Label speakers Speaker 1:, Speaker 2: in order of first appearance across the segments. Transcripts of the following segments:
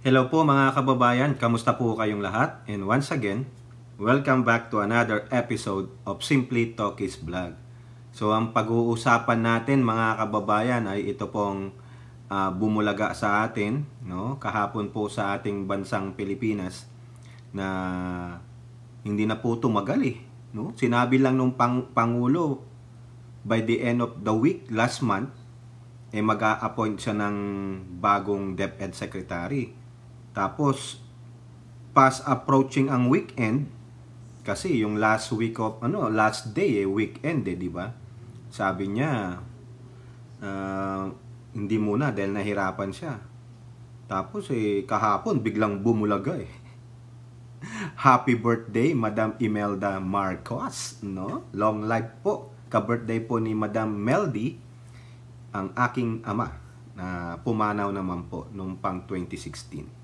Speaker 1: Hello po mga kababayan, kamusta po kayong lahat? And once again, welcome back to another episode of Simply Talkies Vlog. So ang pag-uusapan natin mga kababayan ay ito pong bumulaga sa atin, no? Kahapon po sa ating bansang Pilipinas na hindi na po tumagal eh. No? Sinabi lang nung Pangulo by the end of the week last month, mag-a-appoint siya ng bagong DepEd Secretary. Tapos, fast approaching ang weekend, kasi yung last day, weekend di ba? Sabi niya, hindi muna dahil nahirapan siya. Tapos, kahapon, biglang bumulaga eh. Happy birthday, Madam Imelda Marcos, no? Long life po. Ka-birthday po ni Madam Meldy, ang aking ama, na pumanaw naman po nung pang 2016.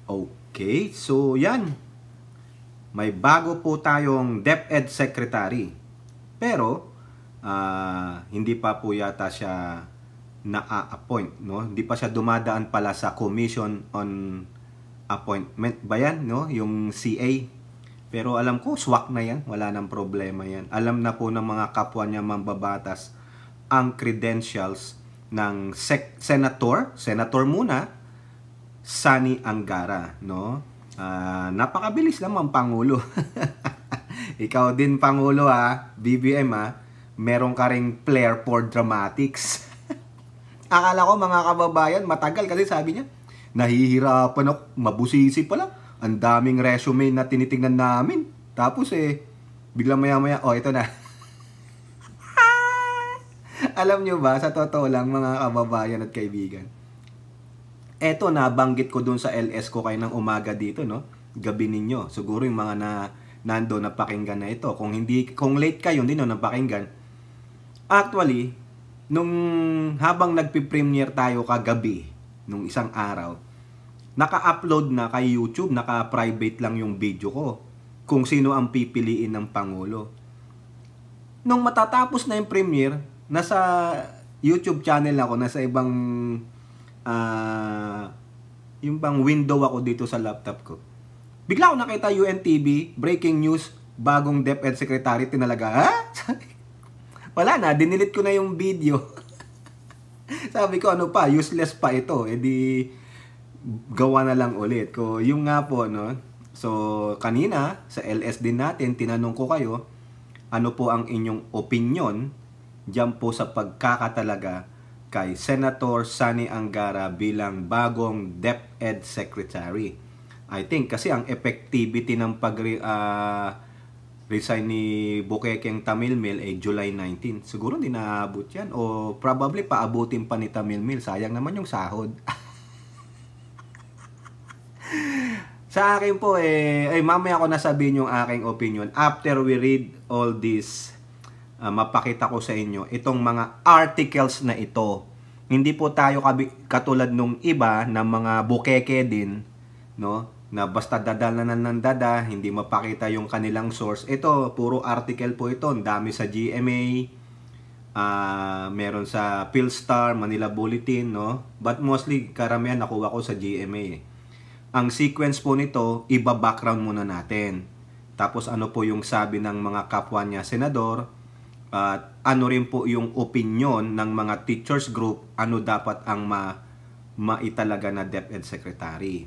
Speaker 1: Okay, so yan. May bago po tayong DepEd Secretary. Pero, hindi pa po yata siya na-appoint, no? Hindi pa siya dumadaan pala sa Commission on Appointment ba yan, no? Yung CA. Pero alam ko, swak na yan. Wala nang problema yan. Alam na po ng mga kapwa niya mambabatas ang credentials ng Senator muna, Sani Angara, no? Napakabilis naman Pangulo. Ikaw din Pangulo BBM meron ka ring flair for dramatics. Akala ko mga kababayan matagal kasi sabi niya, nahihirapan ako, mabusisi pala. Ang daming resume na tinitingnan namin. Tapos biglang maya-maya, ito na. Alam nyo ba, sa totoo lang mga kababayan at kaibigan, eto nabanggit ko dun sa LS ko kayo ng umaga dito, no? Gabi ninyo. Siguro yung mga nando napakinggan na ito. Kung late kayo, hindi napakinggan. Actually, habang nagpi-premiere tayo kagabi, nung isang araw, naka-upload na kay YouTube, naka-private lang yung video ko kung sino ang pipiliin ng Pangulo. Nung matatapos na yung premiere, nasa YouTube channel ako, nasa ibang yung bang window ako dito sa laptop ko. Bigla ako nakita UNTV, breaking news, bagong DepEd Secretary, tinalaga. Wala na, dinilit ko na yung video. Sabi ko, useless pa ito. Di gawa na lang ulit. Yung nga po, no? So, kanina, sa LS din natin, tinanong ko kayo, ano po ang inyong opinion diyan po sa pagkakatalaga kay Senator Sani Angara bilang bagong DepEd Secretary. I think kasi ang effectivity ng pag-resign ni Bukekeng Tamilmil ay July 19. Siguro hindi naabot yan. O probably paabutin pa ni Tamilmil. Sayang naman yung sahod. Sa akin po, mamaya ko nasabihin yung aking opinion. After we read all this, mapakita ko sa inyo itong mga articles na ito. Hindi po tayo katulad nung iba na mga bukeke din, no? Na basta dadalan ng dada, hindi mapakita yung kanilang source. Ito, puro article po ito. Ang dami sa GMA, meron sa Philstar, Manila Bulletin, no? But mostly, karamihan nakuha ko sa GMA. Ang sequence po nito, iba-background muna natin. Tapos ano po yung sabi ng mga kapwa niya senador, at ano rin po yung opinion ng mga teachers group, ano dapat ang maitalaga na DepEd Secretary.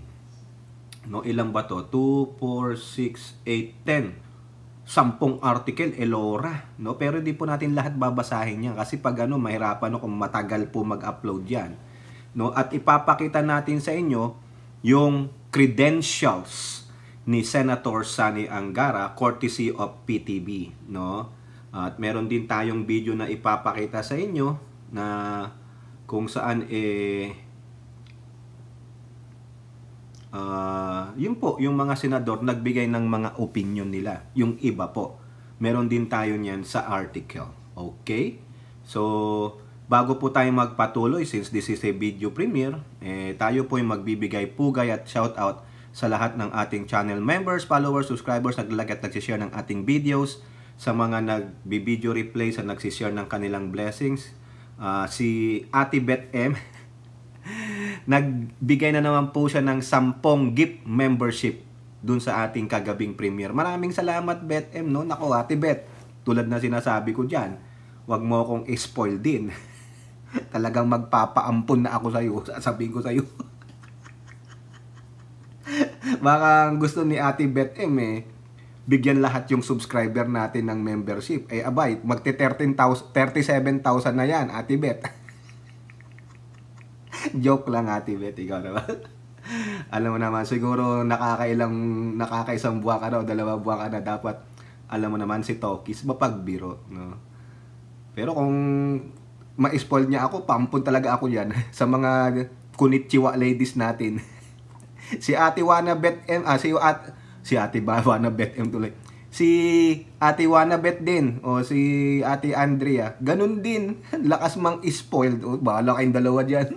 Speaker 1: No, ilang ba to? 2, 4, 6, 8, 10. 10 article, elora. No? Pero hindi po natin lahat babasahin yan. Kasi pag mahirapan kung matagal po mag-upload yan. No? At ipapakita natin sa inyo yung credentials ni Senator Sani Angara, courtesy of PTV. No? At meron din tayong video na ipapakita sa inyo na kung saan yun po, yung mga senador nagbigay ng mga opinion nila. Yung iba po. Meron din tayo niyan sa article. Okay? So, bago po tayo magpatuloy, since this is a video premiere, tayo po ay magbibigay pugay at shoutout sa lahat ng ating channel members, followers, subscribers, naglalike at nagsishare ng ating videos, sa mga nag-video replay, sa nagsishare ng kanilang blessings. Si Ate Beth M. nagbigay na naman po siya ng 10 gift membership dun sa ating kagabing premiere. Maraming salamat, Beth M, no? Nako, Ate Beth, tulad na sinasabi ko dyan, wag mo akong spoil din. Talagang magpapaampun na ako sa'yo, sasabihin ko sa'yo. Baka gusto ni Ate Beth M, bigyan lahat yung subscriber natin ng membership. Abay, magte-37,000 na yan, Ate Beth. Joke lang, Ate Beth, ikaw naman. Alam mo naman, siguro nakakaisang buwan ka na o 2 buwan ka na, dapat alam mo naman si Tokis mapagbiro, no? Pero kung ma-spoil niya ako, pampun talaga ako yan sa mga konnichiwa ladies natin. Si Ate Wanabeth M, si Ate Wanabeth M tuloy. Si Ate Wanabeth din, o si Ate Andrea, ganun din. Lakas mang spoiled. Bahala kayong dalawa dyan.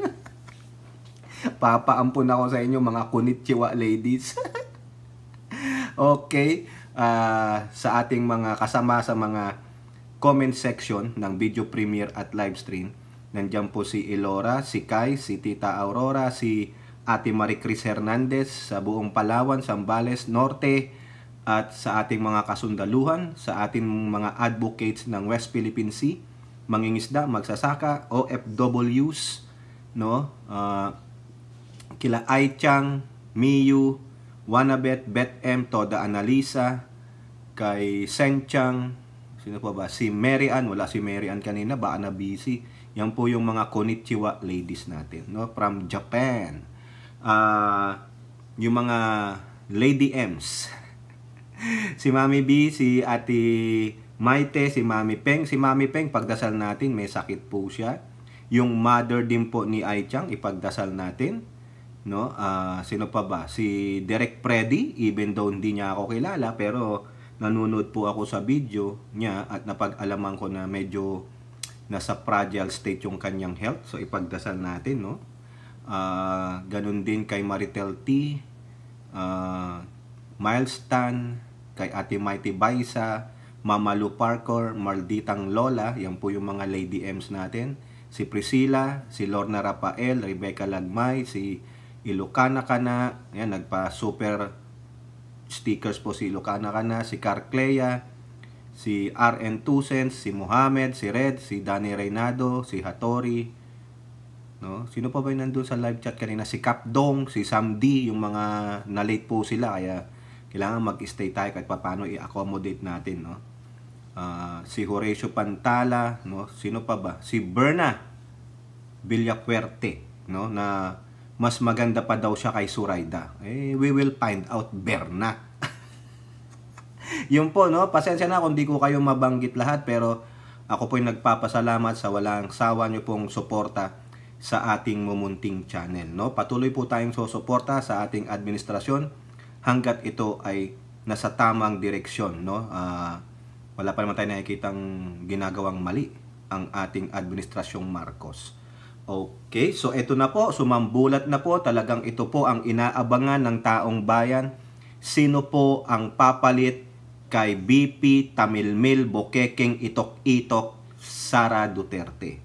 Speaker 1: Papaampun ako sa inyo, mga konnichiwa ladies. Okay. Sa ating mga kasama sa mga comment section ng video premiere at live stream, nandiyan po si Elora, si Kai, si Tita Aurora, si Ate Maricris Hernandez sa buong Palawan, Zambales Norte, at sa ating mga kasundaluhan, sa ating mga advocates ng West Philippine Sea, mangingisda, magsasaka, OFWs, no? Kila Aichang, Miyu, Wanabeth, Beth M, Toda Analisa, kay Senchang, sino pa ba? Si Mary Ann, wala si Mary Ann kanina, baka na busy. Yan po yung mga konnichiwa ladies natin, no? From Japan. Yung mga Lady M's. Si Mami B, si Ate Maite, si Mami Peng. Si Mami Peng, pagdasal natin, may sakit po siya. Yung mother din po ni Aichang, ipagdasal natin. No? Sino pa ba? Si Derek Preddy, even though hindi niya ako kilala, pero nanonood po ako sa video niya at napag-alaman ko na medyo nasa fragile state yung kanyang health. So ipagdasal natin, no? Ganun din kay Maritel T, Miles Tan, kay Ate Mighty Baisa, Mama Lu Parker, Malditang Lola, yan po yung mga Lady M's natin. Si Priscilla, si Lorna Rafael, Rebecca Lagmay, si Ilocana Kana, yan, nagpa-super stickers po si Ilocana Kana, si Carclea, si RN Tusens, si Mohamed, si Red, si Danny Reynado, si Hattori, no? Sino pa ba yung nandun sa live chat kanina? Si Kapdong, si Sam D, yung mga na-late po sila, kaya kailangan mag-stay tayo kahit paano i-accommodate natin, no? Si Horacio Pantala, no? Sino pa ba? Si Berna Villafuerte, no? Na mas maganda pa daw siya kay Suraida. We will find out, Berna. Yun po, no? Pasensya na kung di ko kayo mabanggit lahat, pero ako po'y nagpapasalamat sa walang sawa nyo pong suporta sa ating mumunting channel, no? Patuloy po tayong susuporta sa ating administrasyon hanggat ito ay nasa tamang direksyon, no? Wala pa naman tayo nakikitang ginagawang mali ang ating administrasyong Marcos. Okay, so ito na po, sumambulat na po, talagang ito po ang inaabangan ng taong bayan. Sino po ang papalit kay BP Tamilmil Bukekeng Itok-Itok Sara Duterte?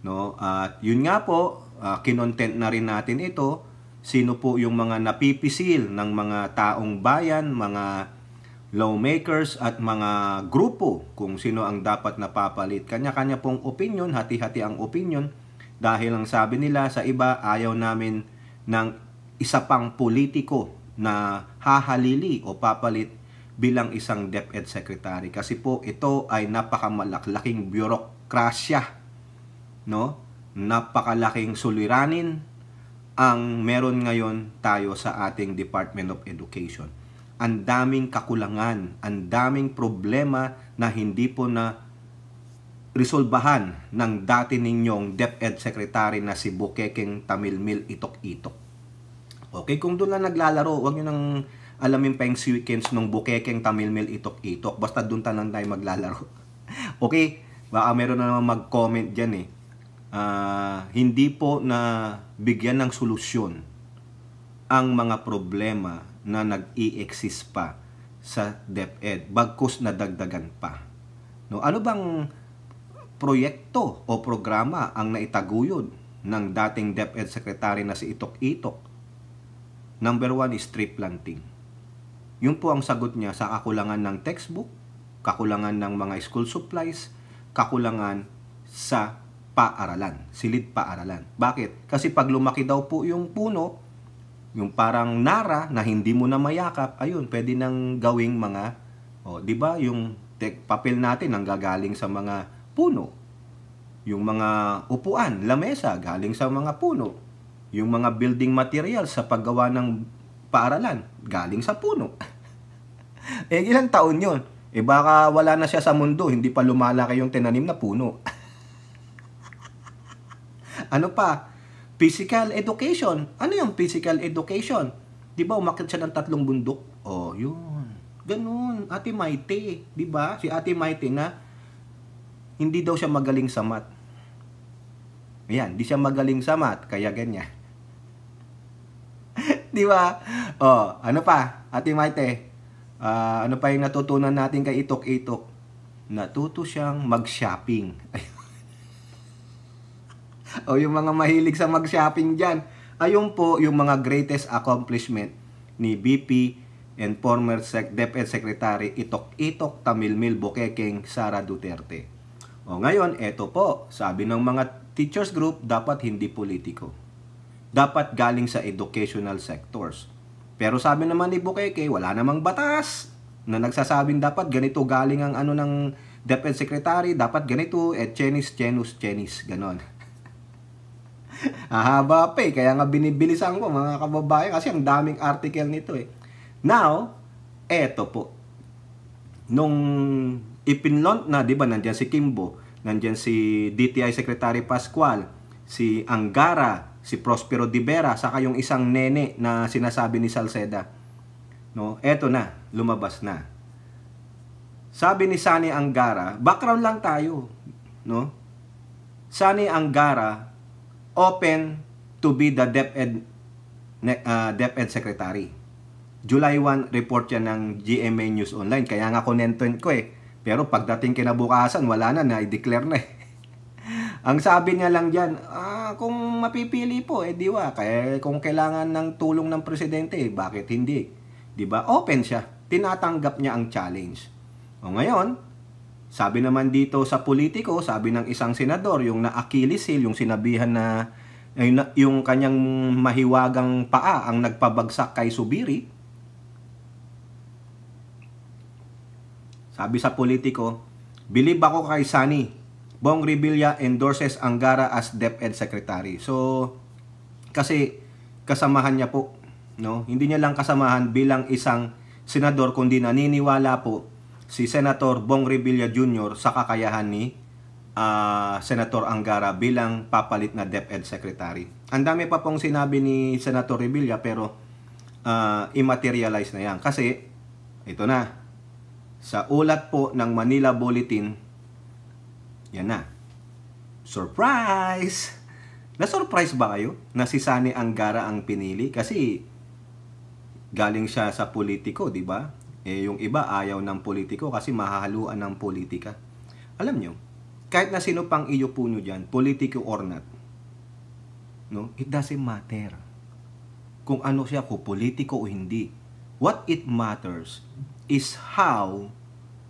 Speaker 1: No, at yun nga po, kinontent na rin natin ito. Sino po yung mga napipisil ng mga taong bayan, mga lawmakers at mga grupo kung sino ang dapat napapalit. Kanya-kanya pong opinion, hati-hati ang opinion, dahil ang sabi nila sa iba, ayaw namin ng isa pang politiko na hahalili o papalit bilang isang DepEd Secretary. Kasi po ito ay napakamalaking bureaucracia, no? Napakalaking suliranin ang meron ngayon tayo sa ating Department of Education. Ang daming kakulangan, ang daming problema na hindi po na resolbahan ng dati ninyong DepEd Secretary na si Bukekeng Tamilmil Itok-Itok. Okay, kung doon lang naglalaro, huwag nyo nang alamin pa yung sequence ng Bukekeng Tamilmil Itok-Itok. Basta doon tayo maglalaro. Okay, baka meron na naman mag-comment dyan hindi po na bigyan ng solusyon ang mga problema na nag-i-exist pa sa DepEd, bagkus na dagdagan pa. No, ano bang proyekto o programa ang naitaguyod ng dating DepEd Secretary na si Itok Itok? Number 1 is tree planting. Yun po ang sagot niya sa kakulangan ng textbook, kakulangan ng mga school supplies, kakulangan sa paaralan, silid paaralan. Bakit? Kasi pag lumaki daw po yung puno, yung parang nara na hindi mo na mayakap, ayun, pwede nang gawing mga, di ba, yung papel natin ang gagaling sa mga puno. Yung mga upuan, lamesa, galing sa mga puno. Yung mga building materials sa paggawa ng paaralan, galing sa puno. Ilang taon yun? Baka wala na siya sa mundo, hindi pa lumalaki yung tinanim na puno. Ano pa? Physical education. Ano yung physical education? Di ba umakyat siya ng 3 bundok? Yun. Ganun. Ate Maite. Di ba? Si Ate Maite na hindi daw siya magaling sa math. Ayan, di siya magaling sa math, kaya ganyan. Di ba? Ano pa? Ate Maite, ano pa yung natutunan natin kay Itok Itok? Natuto siyang mag-shopping. Yung mga mahilig sa mag-shopping dyan. Ayun po yung mga greatest accomplishment ni VP and former DepEd Secretary Itok Itok Tamilmil Bukekeng Sara Duterte. Ngayon, eto po, sabi ng mga teachers group, dapat hindi politiko. Dapat galing sa educational sectors. Pero sabi naman ni Bukeke, wala namang batas na nagsasabing dapat ganito galing ang ano ng DepEd Secretary, dapat ganito, chenis, ganon. Haba pa kaya nga binibilisan ko mga kababayan kasi ang daming article nito Now, eto po. Nung ipinlaunch na, di ba, nandiyan si Kimbo, nandiyan si DTI Secretary Pascual, si Angara, si Prospero Divera, saka yung isang nene na sinasabi ni Salceda. No, eto na, lumabas na. Sabi ni Sani Angara, background lang tayo, no? Sani Angara open to be the DepEd Secretary. July 1 report yan ng GMA News Online. Kaya nga kunentent ko Pero pagdating kinabukasan, wala na, na-declare na Ang sabi niya lang dyan, kung mapipili po, diwa, kaya kung kailangan ng tulong ng presidente, bakit hindi? Diba? Open siya. Tinatanggap niya ang challenge. Ngayon, sabi naman dito sa politiko, sabi ng isang senador, yung na-Achilles heel, yung sinabihan na yung kanyang mahiwagang paa ang nagpabagsak kay Subiri. Sabi sa politiko, believe ako kay Sani, Bong Revilla endorses Angara as DepEd Secretary. So, kasi kasamahan niya po, no? Hindi niya lang kasamahan bilang isang senador, kundi naniniwala po si Senator Bong Revilla Jr. sa kakayahan ni Senator Angara bilang papalit na DepEd Secretary. Ang dami pa pong sinabi ni Senator Revilla pero immaterialize na yan. Kasi, ito na, sa ulat po ng Manila Bulletin, yan na. Surprise! Na-surprise ba kayo na si Sani Angara ang pinili? Kasi galing siya sa politiko, di ba? Yung iba ayaw ng politiko kasi mahahaluan ng politika. Alam nyo, kahit na sino pang iupo nyo dyan, politiko or not, no? It doesn't matter kung ano siya, kung politiko o hindi. What it matters is how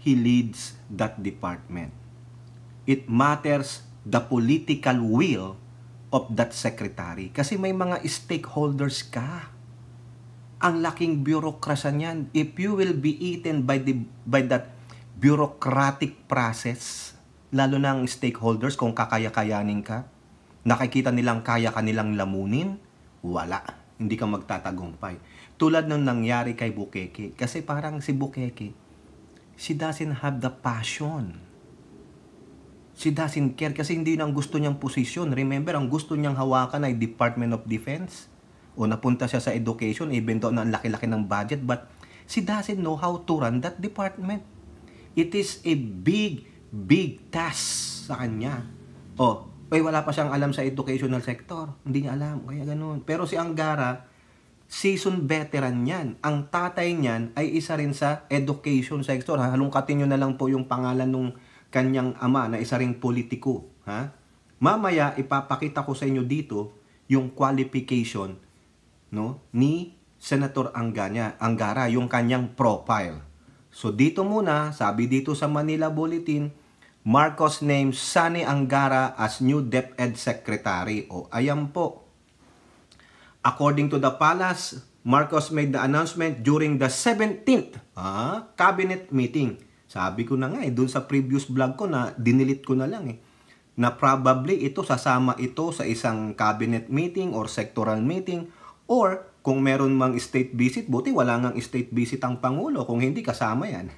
Speaker 1: he leads that department. It matters the political will of that secretary. Kasi may mga stakeholders ka. Ang laking bureaucracy niyan. If you will be eaten by that bureaucratic process, lalo na ang stakeholders, kung kakaya-kayanin ka, nakikita nilang kaya ka nilang lamunin, wala. Hindi ka magtatagumpay. Tulad ng nangyari kay Bukeke. Kasi parang si Bukeke, she doesn't have the passion. She doesn't care kasi hindi nang gusto niyang posisyon. Remember, ang gusto niyang hawakan ay Department of Defense. O napunta siya sa education, even though na ang laki-laki ng budget, but she doesn't know how to run that department. It is a big task sa kanya. Wala pa siyang alam sa educational sector. Hindi niya alam, kaya ganun. Pero si Angara, seasoned veteran yan. Ang tatay niyan ay isa rin sa education sector. Halungkatin nyo na lang po yung pangalan nung kanyang ama na isa ring politiko. Mamaya, ipapakita ko sa inyo dito yung qualification, no, ni Senator Angara, yung kanyang profile. So dito muna, sabi dito sa Manila Bulletin, Marcos names Sani Angara as new DepEd Secretary. O, ayan po. According to the palace, Marcos made the announcement during the 17th cabinet meeting. Sabi ko na nga dun sa previous vlog ko na dinilit ko na lang na probably ito sasama ito sa isang cabinet meeting or sectoral meeting, or kung meron mang state visit, buti wala ngang state visit ang Pangulo, kung hindi kasama yan.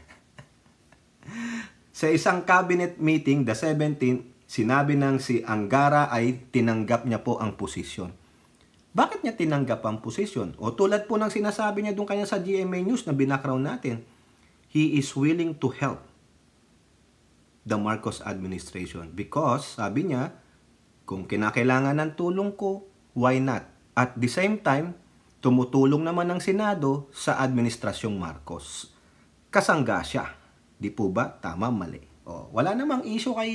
Speaker 1: Sa isang cabinet meeting, the 17th, sinabi ng si Angara ay tinanggap niya po ang posisyon. Bakit niya tinanggap ang posisyon? O tulad po ng sinasabi niya doon kanya sa GMA News na binackground natin, he is willing to help the Marcos administration because, sabi niya, kung kinakailangan ng tulong ko, why not? At the same time, tumutulong naman ng Senado sa administrasyong Marcos. Kasangga siya. Di po ba? Tama, mali. O, wala namang issue kay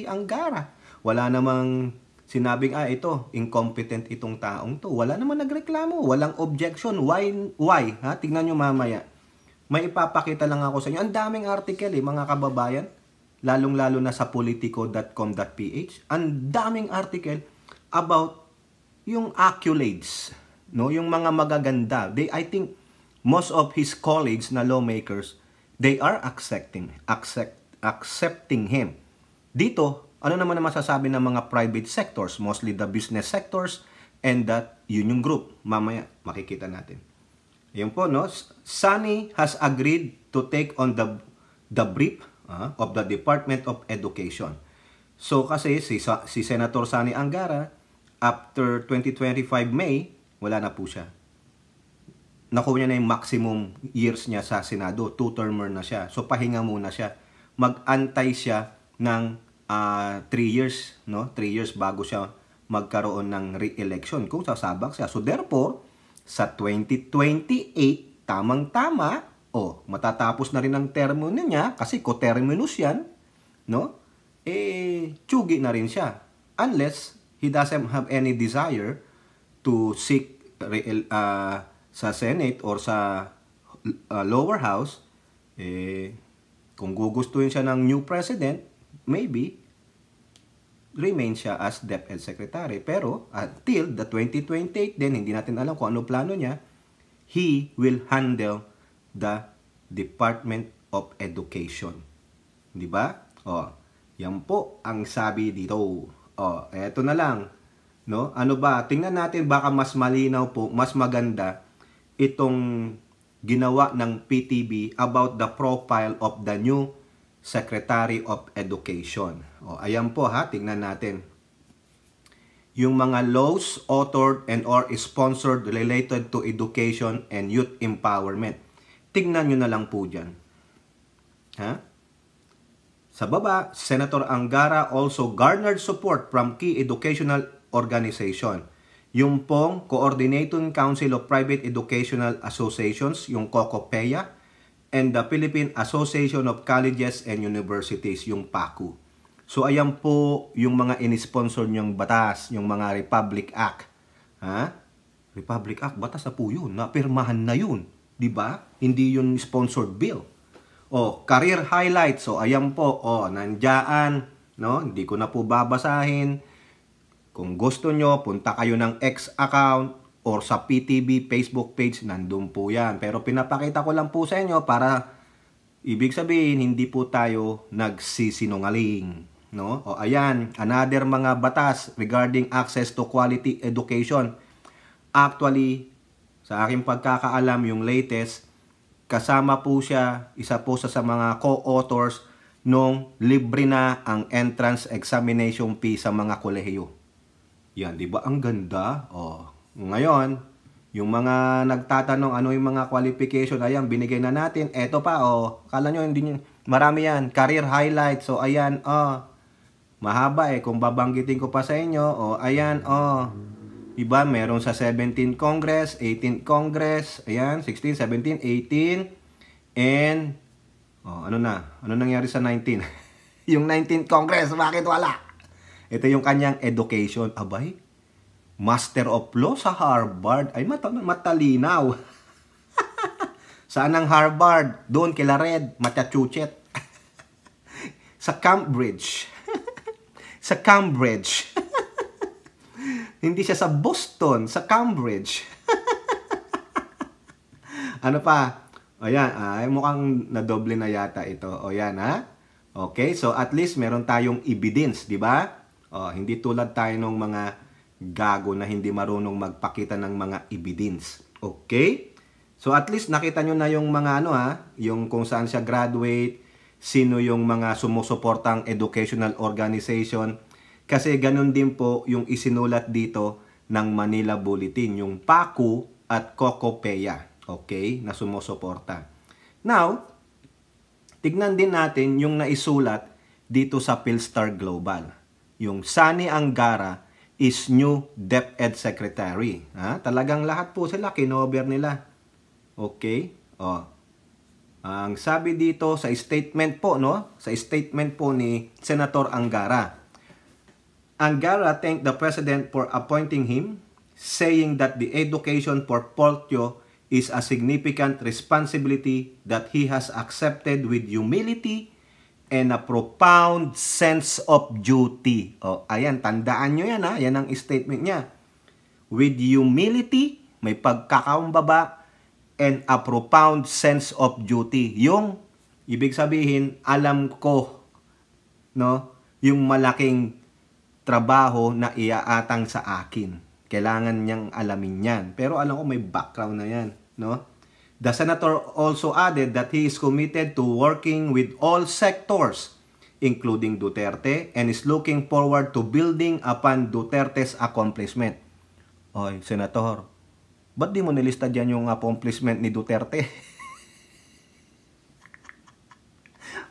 Speaker 1: Angara. Wala namang sinabing, ito, incompetent itong taong to. Wala namang nagreklamo. Walang objection. Why? Ha? Tingnan nyo mamaya. May ipapakita lang ako sa inyo. Ang daming article mga kababayan. Lalong-lalo na sa politico.com.ph. Ang daming article about yung accolades, no? Yung mga magaganda. I think most of his colleagues na lawmakers, they are accepting him. Dito, ano naman ang masasabi ng mga private sectors, mostly the business sectors and that union group. Mamaya makikita natin. Yun po, no? Sani has agreed to take on the brief of the Department of Education. So kasi si Senator Sani Angara, after 2025 May, wala na po siya. Nakuha niya na yung maximum years niya sa Senado. 2-termer na siya. So pahinga muna siya. Mag-antay siya ng 3 years, no? 3 years bago siya magkaroon ng re-election kung sasabak siya. So therefore, sa 2028, tamang-tama, matatapos na rin ang termo niya kasi coterminus yan, no? Tsugi na rin siya. Unless he doesn't have any desire to seek sa Senate or sa lower house, kung gugustuhin siya ng new president, maybe remain siya as DepEd Secretary. Pero until the 2028, then hindi natin alam kung ano plano niya, he will handle the Department of Education. Di ba? Yan po ang sabi dito. Eto na lang. No? Ano ba? Tingnan natin baka mas malinaw po, mas maganda itong ginawa ng PTB about the profile of the new Secretary of Education. Ayan po tingnan natin. Yung mga laws authored and or sponsored related to education and youth empowerment. Tingnan nyo na lang po dyan. Sa baba, Senator Angara also garnered support from key educational organization. Yung pong Coordinating Council of Private Educational Associations, yung COCOPEA, and the Philippine Association of Colleges and Universities, yung PACU. So ayan po yung mga in-sponsor niyang batas, yung mga Republic Act. Republic Act, batas na po yun, napirmahan na yun. Diba? Hindi yun sponsored bill. Career highlights. So ayan po, nandiyan, no? Hindi ko na po babasahin. Kung gusto nyo, punta kayo ng X account or sa PTB Facebook page, nandun po yan. Pero pinapakita ko lang po sa inyo para ibig sabihin, hindi po tayo nagsisinungaling. No? Ayan, another mga batas regarding access to quality education. Actually, sa aking pagkakaalam, yung latest, kasama po siya, isa po sa mga co-authors nung libre na ang entrance examination fee sa mga kolehiyo. Yan, di ba? Ang ganda. Ngayon, yung mga nagtatanong ano yung mga qualification, ayan, binigay na natin. Eto pa, kala nyo, hindi nyo, marami yan. Career highlights. So, ayan, mahaba kung babanggitin ko pa sa inyo. Ayan, diba? Meron sa 17th Congress, 18th Congress, ayan, 16, 17, 18, and, ano nangyari sa 19? Yung 19th Congress, bakit wala? Ito yung kanyang education. Abay, Master of Law sa Harvard. Ay, matalinaw. Saan ang Harvard? Doon kila Red, Massachusetts. Sa Cambridge. Sa Cambridge. Hindi siya sa Boston, sa Cambridge. Ano pa? O yan, ay mukhang nadoble na yata ito. O yan, ha? Okay, so at least meron tayong evidence, di ba? O, hindi tulad tayo ng mga gago na hindi marunong magpakita ng mga evidence. Okay? So at least nakita nyo na yung mga ano ha, yung kung saan siya graduate, sino yung mga sumusuportang educational organization. Kasi ganun din po yung isinulat dito ng Manila Bulletin, yung PACU at COCOPEA. Okay? Na sumusuporta. Now, tignan din natin yung naisulat dito sa Philstar Global. Yung Sani Angara is new DepEd Secretary. Ha? Talagang lahat po sila, kinover nila. Okay? O. Ang sabi dito sa statement po, no? Sa statement po ni Senator Angara. Angara thanked the President for appointing him, saying that the education portfolio is a significant responsibility that he has accepted with humility and a profound sense of duty. O, ayan, tandaan nyo yan ha. Yan ang statement niya. With humility, may pagkakaumbaba, and a profound sense of duty. Yung, ibig sabihin, alam ko, no, yung malaking trabaho na iaatang sa akin. Kailangan niyang alamin yan. Pero alam ko may background na yan, no? The senator also added that he is committed to working with all sectors, including Duterte, and is looking forward to building upon Duterte's accomplishment. Oy, Senator, ba't di mo nilista dyan yung accomplishment ni Duterte?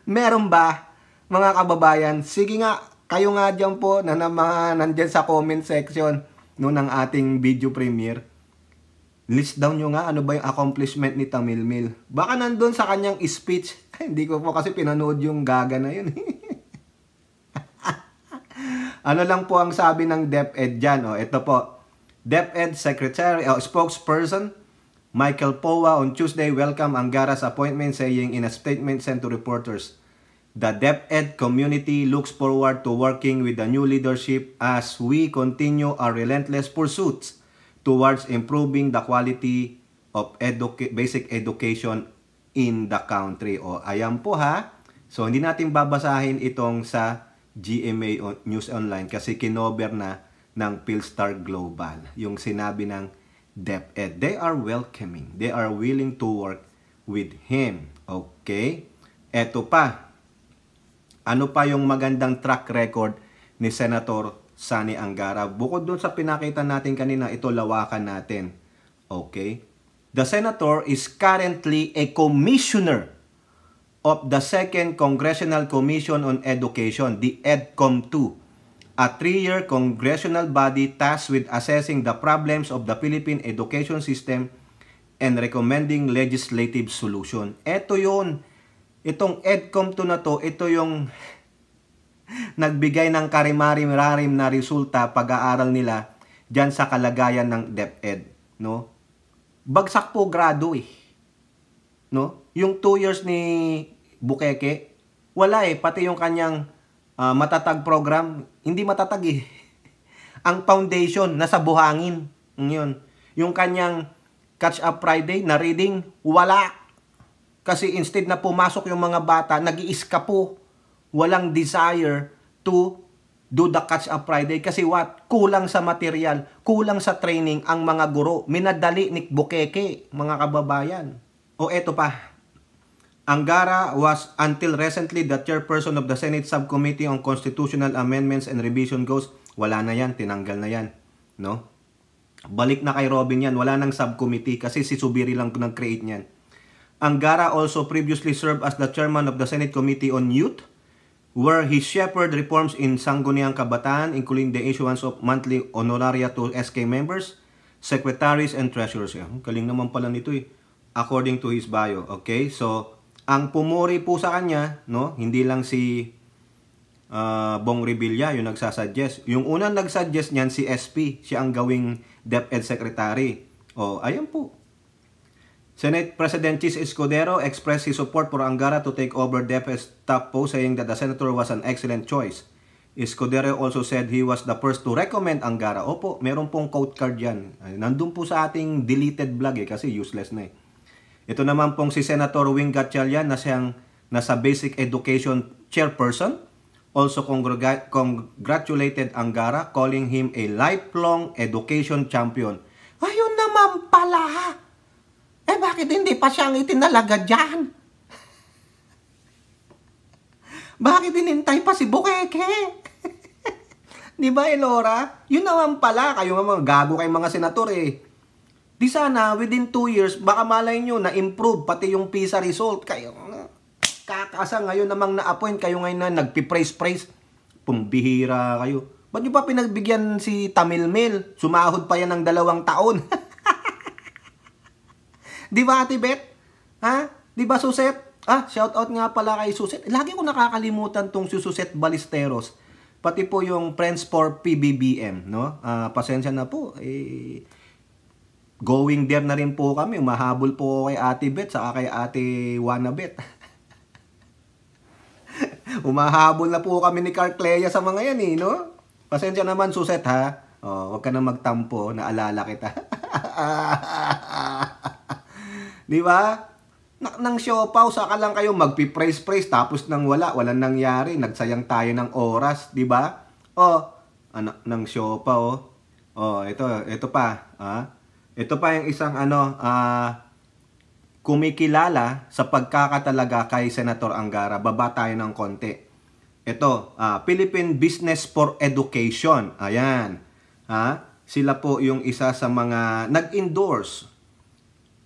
Speaker 1: Meron ba, mga kababayan? Sige nga, kayo nga dyan po na mga nandyan sa comment section no, ng ating video premiere. List down nyo nga ano ba yung accomplishment ni Tamilmil. Baka nandun sa kanyang speech. Hindi ko po kasi pinanood yung gaga na yun. Ano lang po ang sabi ng DepEd dyan. O, ito po. DepEd Secretary, spokesperson Michael Powa on Tuesday welcomed Angara's appointment, saying in a statement sent to reporters, the DepEd community looks forward to working with the new leadership as we continue our relentless pursuits towards improving the quality of basic education in the country. O, ayan po ha. So, hindi natin babasahin itong sa GMA News Online kasi kinover na ng Philstar Global. Yung sinabi ng DepEd. They are welcoming. They are willing to work with him. Okay? Eto pa. Ano pa yung magandang track record ni Senator Sani Angara? Bukod dun sa pinakita natin kanina, ito lawakan natin. Okay? The Senator is currently a commissioner of the 2nd Congressional Commission on Education, the EDCOM-2, a 3-year congressional body tasked with assessing the problems of the Philippine education system and recommending legislative solution. Ito yun. Itong EDCOM-2 na to, ito yung nagbigay ng karimarim-rarim na resulta pag-aaral nila dyan sa kalagayan ng DepEd. No? Bagsak po grado eh. No? Yung 2 years ni Bukeke, wala eh. Pati yung kanyang matatag program, hindi matatag eh. Ang foundation, nasa buhangin. Yun. Yung kanyang Catch Up Friday na reading, wala. Kasi instead na pumasok yung mga bata, nag-iiskapo. Walang desire to do the Catch Up Friday. Kasi what? Kulang sa material, kulang sa training ang mga guro. Minadali ni Bukeke, mga kababayan. O eto pa. Angara was until recently the chairperson of the Senate Subcommittee on Constitutional Amendments and Revision Goes. Wala na yan, tinanggal na yan. No? Balik na kay Robin yan. Wala nang subcommittee kasi si Subiri lang nag-create niyan. Angara also previously served as the chairman of the Senate Committee on Youth, where he shepherded reforms in Sangguniang Kabataan, including the issuance of monthly honoraria to SK members, secretaries, and treasurers. Galing naman pala nito eh, according to his bio. Okay, so ang pumuri po sa kanya, no, hindi lang si Bong Revilla yung nagsasuggest. Yung unang nagsuggest niyan si SP, siya ang gawing DepEd Secretary. Ayan po. Senate President Chis Escudero expressed his support for Angara to take over DepEd's top post, saying that the senator was an excellent choice. Escudero also said he was the first to recommend Angara. Opo, meron pong quote card yan. Nandun po sa ating deleted vlog kasi useless na eh. Ito naman pong si Senator Wing Gatchalian na siyang nasa Basic Education Chairperson also congratulated Angara, calling him a lifelong education champion. Ayun naman pala! Bakit hindi pa siyang itinalaga dyan? Bakit inintay pa si Bukeke? Di ba, Elora? Yun naman pala, kayo nga mga gago kayong mga senator eh. Di sana, within 2 years, baka malay nyo na-improve pati yung PISA result. Kayo, kakasa ngayon namang na-appoint kayo ngayon na nagpipraise-praise. Pumbihira kayo. Ba't nyo pa pinagbigyan si Tamil Mel? Sumahod pa yan ng 2 taon. Di ba, Ate Beth? Ha? Di ba, Suset? Shoutout nga pala kay Suset. Lagi ko nakakalimutan tong si Suset Ballesteros. Pati po yung Friends for PBBM, no? Pasensya na po. Going there na rin po kami. Umahabol po kay Ate Beth saka kay Ate Wanabeth. Umahabol na po kami ni Carcleia sa mga yan, no? Pasensya naman, Suset, ha? Huwag ka na magtampo. Naalala kita. Di ba? Nang siopaw, saka lang kayo magpipraise-praise tapos nang walang nangyari, nagsayang tayo ng oras, di ba? Anak ng siopaw, ito pa, ito pa yung isang kumikilala sa pagkakatalaga kay Senator Angara. Baba tayo ng konti. Ito, Philippine Business for Education. Ayan. Sila po yung isa sa mga nag-endorse,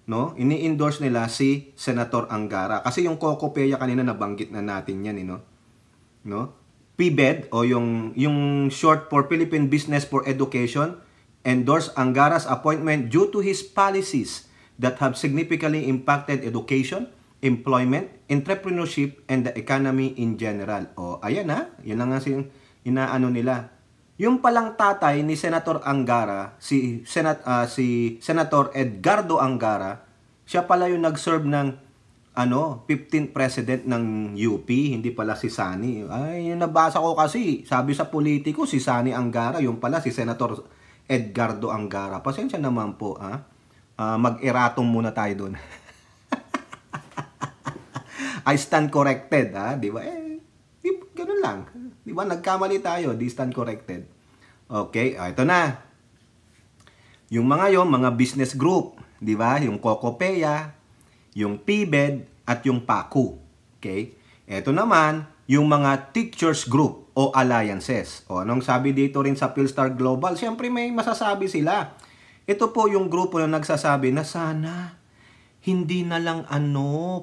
Speaker 1: no? Ini-endorse nila si Senator Angara. Kasi yung Cocopeya kanina nabanggit na natin yan, no? PBED o yung short for Philippine Business for Education endorsed Angara's appointment due to his policies that have significantly impacted education, employment, entrepreneurship, and the economy in general. Ayan yan lang nga inaano nila. Yung palang tatay ni Senator Angara, si Senator Edgardo Angara, siya pala yung nag-serve ng 15th president ng UP, hindi pala si Sani. Yung nabasa ko kasi, sabi sa politiko si Sani Angara, yung pala si Senator Edgardo Angara. Pasensya naman po, mag-erratum muna tayo doon. I stand corrected, di ba? Ganun lang. Di ba? Nagkamali tayo. Di stand corrected. Okay. Ito na. Yung mga business group. Di ba? Yung Cocopeya, yung PBED, at yung PACU. Okay. Ito naman, yung mga teachers group o alliances. Anong sabi dito rin sa Philstar Global? Siyempre may masasabi sila. Ito po yung grupo na nagsasabi na sana hindi na lang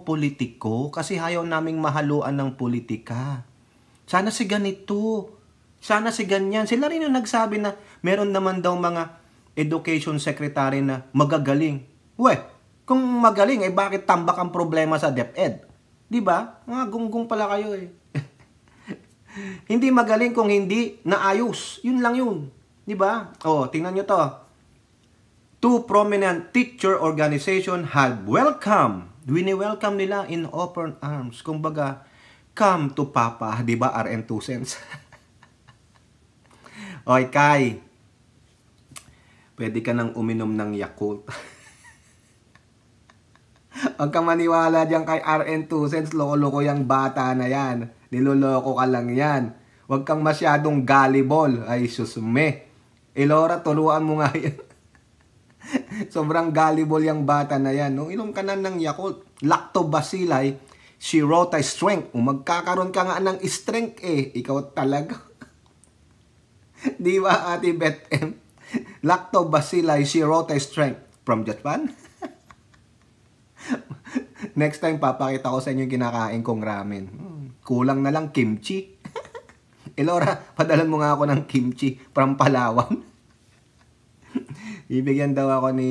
Speaker 1: politiko kasi ayaw naming mahaluan ng politika. Sana si ganito. Sana si ganyan. Sila rin yung nagsabi na meron naman daw mga education secretary na magagaling. Kung magaling, bakit tambak ang problema sa DepEd? Diba? Mga gunggong pala kayo eh. Hindi magaling kung hindi naayos. Yun lang yun. Diba? Tingnan nyo to. 2 prominent teacher organization have welcome. Wini-welcome nila in open arms. Kumbaga, come to Papa. Diba? RN 2 cents. Oy, Kai. Pwede ka nang uminom ng Yakult. Huwag ka maniwala dyan kay RN 2 cents. Loko-loko yung bata na yan. Niloloko ka lang yan. Huwag kang masyadong gullible. Ay, susume. Elora, tuluan mo nga yan. Sobrang gullible yung bata na yan. Nung inom ka na ng Yakult, lactobacilli, shirota strength. Magkakaroon ka nga ng strength Ikaw talaga. Di ba, Ate Beth M? Lactobacilli, shirota strength. From Japan? Next time, papakita ko sa inyo yung kinakain kong ramen. Kulang na lang kimchi. Elora, padalan mo nga ako ng kimchi from Palawan. Bibigyan daw ako ni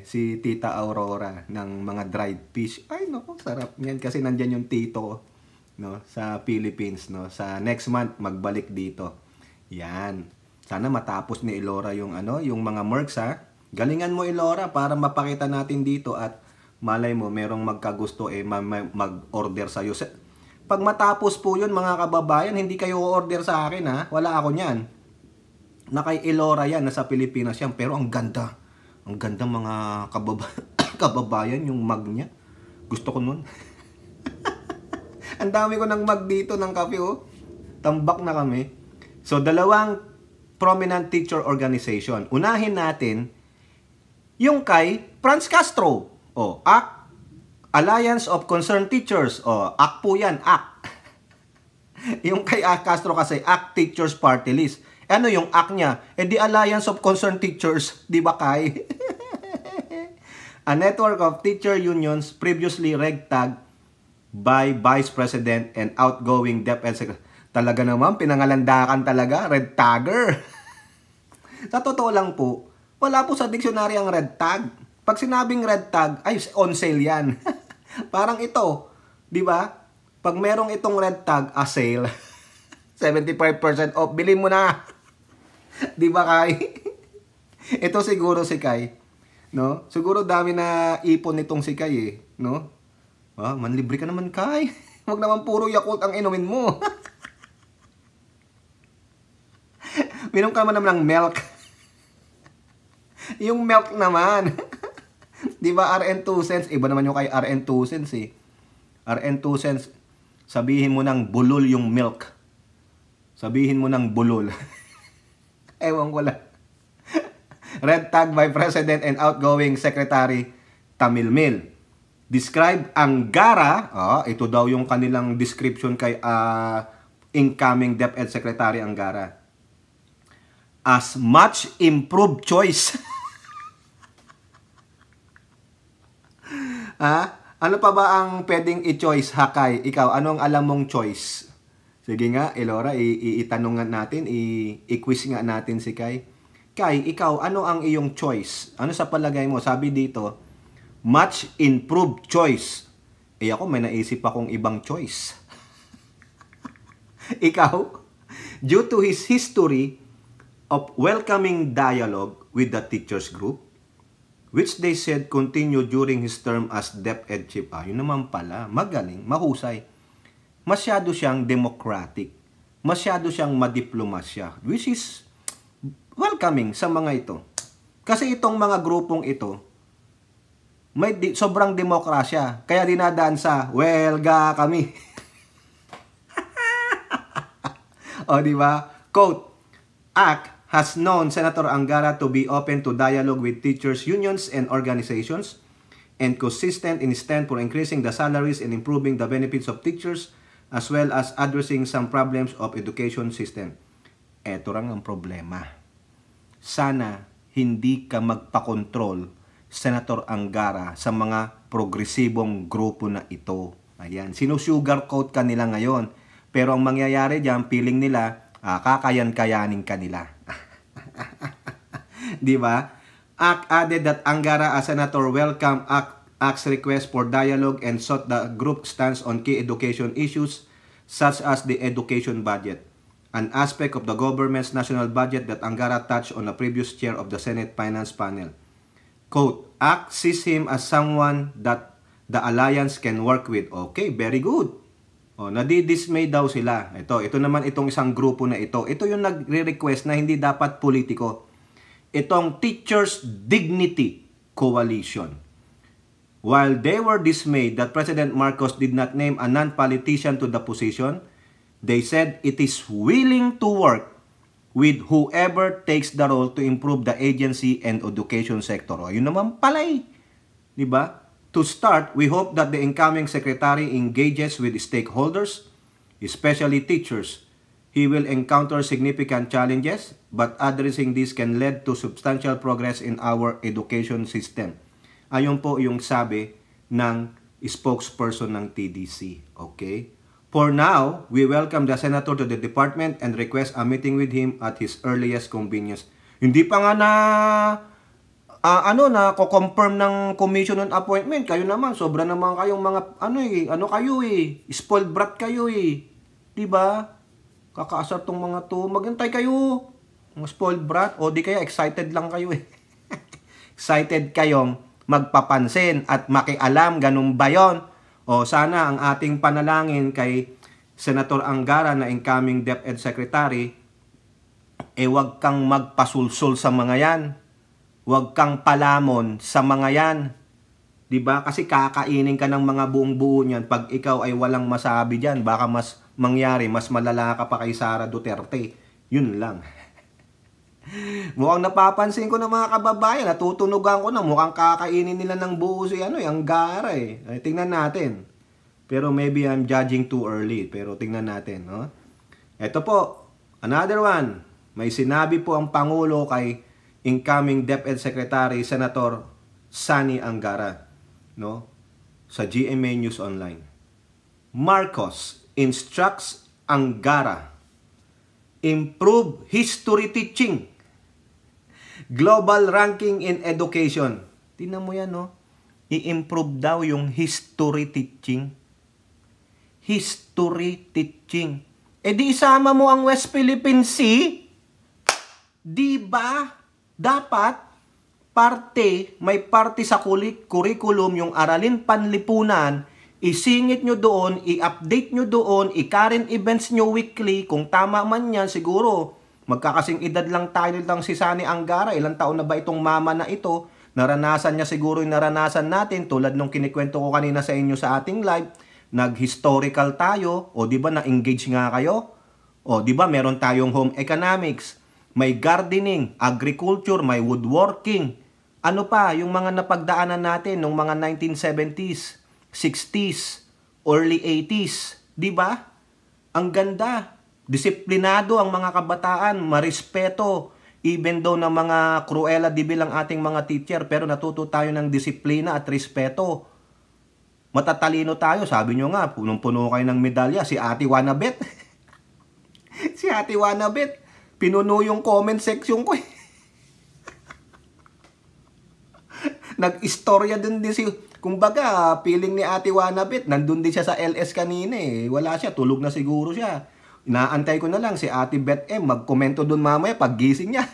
Speaker 1: si Tita Aurora ng mga dried fish. Ay, naku, sarap niyan kasi nandyan yung tito ko. no, sa Philippines, no. Sa next month magbalik dito. Yan. Sana matapos ni Elora yung yung mga mercs ha. Galingan mo Elora para mapakita natin dito at malay mo merong magkagusto mag-order sa iyo. Pag matapos po 'yun mga kababayan, hindi kayo order sa akin ha. Wala ako niyan. Na kay Elora yan, nasa Pilipinas yan, pero ang ganda. Ang ganda mga kababayan yung mug niya. Gusto ko nun. Ang dami ko ng mug dito ng kape oh. Tambak na kami. So, dalawang prominent teacher organization. Unahin natin yung kay Franz Castro. O, ACT, Alliance of Concerned Teachers. O, ACT po yan, ACT. Yung kay Castro kasi, ACT Teachers Party List. Ano yung ACT niya? The Alliance of Concerned Teachers. Di ba kay? A network of teacher unions previously ragtag by Vice President and outgoing DepEd Secretary. Talaga naman, pinangalandakan talaga, red tagger. Sa totoo lang po, wala po sa dictionary ang red tag. Pag sinabing red tag, ay on sale yan. Parang ito, di ba? Pag merong itong red tag, a sale, 75% off, bilhin mo na. Di ba, Kai? Ito siguro si Kai, no? Siguro dami na ipon nitong si Kai eh, no? Ah, manlibre ka naman, Kai. Huwag naman puro Yakult ang inumin mo. Minom ka naman ng milk. Yung milk naman. Di ba RN 2 cents? Iba naman yung kay RN 2 cents eh. RN 2 cents, sabihin mo ng bulol yung milk. Sabihin mo ng bulol. Ewan ko lang. Red tag by President and outgoing Secretary Tamil Mil. Describe Angara, ito daw yung kanilang description kay incoming DepEd Secretary Angara, as much improved choice. Ano pa ba ang pwedeng i-choice, Hakay? Ikaw, anong alam mong choice? Sige nga, Elora, itanong nga natin, i-quiz nga natin si Kai. Kai, ikaw, ano ang iyong choice? Ano sa palagay mo? Sabi dito, much improved choice. Ako, may naisip akong ibang choice. Ikaw, due to his history of welcoming dialogue with the teachers group, which they said continued during his term as DepEd Chief. Yun naman pala, magaling, mahusay. Masyado siyang democratic. Masyado siyang madiplomasya, which is welcoming sa mga ito. Kasi itong mga grupong ito, may sobrang demokrasya. Kaya dinadaan sa, welga kami. O, di ba? Quote, ACT has known Senator Angara to be open to dialogue with teachers, unions, and organizations, and consistent in stand for increasing the salaries and improving the benefits of teachers, as well as addressing some problems of education system. Eto lang ang problema. Sana hindi ka magpakontrol, Senator Angara, sa mga progresibong grupo na ito. Ayan, sinusugarcoat ka nila ngayon. Pero ang mangyayari diyan, feeling nila, kakayan-kayanin ka nila. Di ba? ACT added that Angara as Senator welcomed ACT's request for dialogue and sought the group stance on key education issues such as the education budget, an aspect of the government's national budget that Angara touched on the previous chair of the Senate Finance Panel. Quote, ACT sees him as someone that the alliance can work with. Okay, very good. Nadidismay daw sila. Ito naman itong isang grupo na ito. Ito yung nagre-request na hindi dapat politiko. Itong Teachers Dignity Coalition. While they were dismayed that President Marcos did not name a non-politician to the position, they said it is willing to work with whoever takes the role to improve the agency and education sector. Yun naman pala eh. Diba? To start, we hope that the incoming secretary engages with stakeholders, especially teachers. He will encounter significant challenges, but addressing this can lead to substantial progress in our education system. Ayon po yung sabi ng spokesperson ng TDC. Okay? For now, we welcome the senator to the department and request a meeting with him at his earliest convenience. Hindi pa nga na ko-confirm ng commission on appointment. Kayo naman, sobra naman kayong mga kayo spoiled brat kayo 'Di ba? Kakaasar tong mga to. Maghintay kayo. Mga spoiled brat o di kaya excited lang kayo Excited kayong magpapansin at makialam, ganun ba 'yon? O sana ang ating panalangin kay Senator Angara na incoming DepEd Secretary, wag kang magpasulsul sa mga yan. Wag kang palamon sa mga yan. 'Di ba? Kasi kakainin ka ng mga buong-buo niyan pag ikaw ay walang masabi diyan. Baka mas mangyari, mas malala ka pa kay Sara Duterte. Yun lang. Mukhang napapansin ko ng mga kababayan, natutunugan ko na mukhang kakainin nila ng buo si Angara Ay, tingnan natin. Pero maybe I'm judging too early. Pero tingnan natin, no? Ito po, another one. May sinabi po ang Pangulo kay incoming DepEd Secretary Senator Sani Angara, no? Sa GMA News Online. Marcos instructs Angara improve history teaching. Global ranking in education. Tingnan mo yan, no? I-improve daw yung history teaching. History teaching. Di isama mo ang West Philippine Sea? Di ba? Dapat may parte sa curriculum yung aralin panlipunan, isingit nyo doon, i-update nyo doon, i-current events nyo weekly. Kung tama man yan, siguro magkakasing edad lang tayo lang si Sani Angara. Ilang taon na ba itong mama na ito? Naranasan niya siguro yung naranasan natin tulad nung kinikwento ko kanina sa inyo sa ating live. Nag-historical tayo, o di ba na-engage nga kayo? O di ba meron tayong home economics, may gardening, agriculture, may woodworking. Ano pa, yung mga napagdaanan natin nung mga 1970s, 60s, early 80s, di ba? Ang ganda. Disiplinado ang mga kabataan, marespeto. Even though na mga Cruella de Vil ang ating mga teacher, pero natuto tayo ng disiplina at respeto. Matatalino tayo, sabi nyo nga, punong-puno kayo ng medalya, si Ate Wanabet. Si Ate Wanabet, pinuno yung comment section ko Nag-istorya din si, kumbaga, feeling ni Ate Wanabet, nandun din siya sa LS kanina Wala siya, tulog na siguro siya. Inaantay ko na lang si Ate Beth M. Magkomento dun mamaya pag gising niya.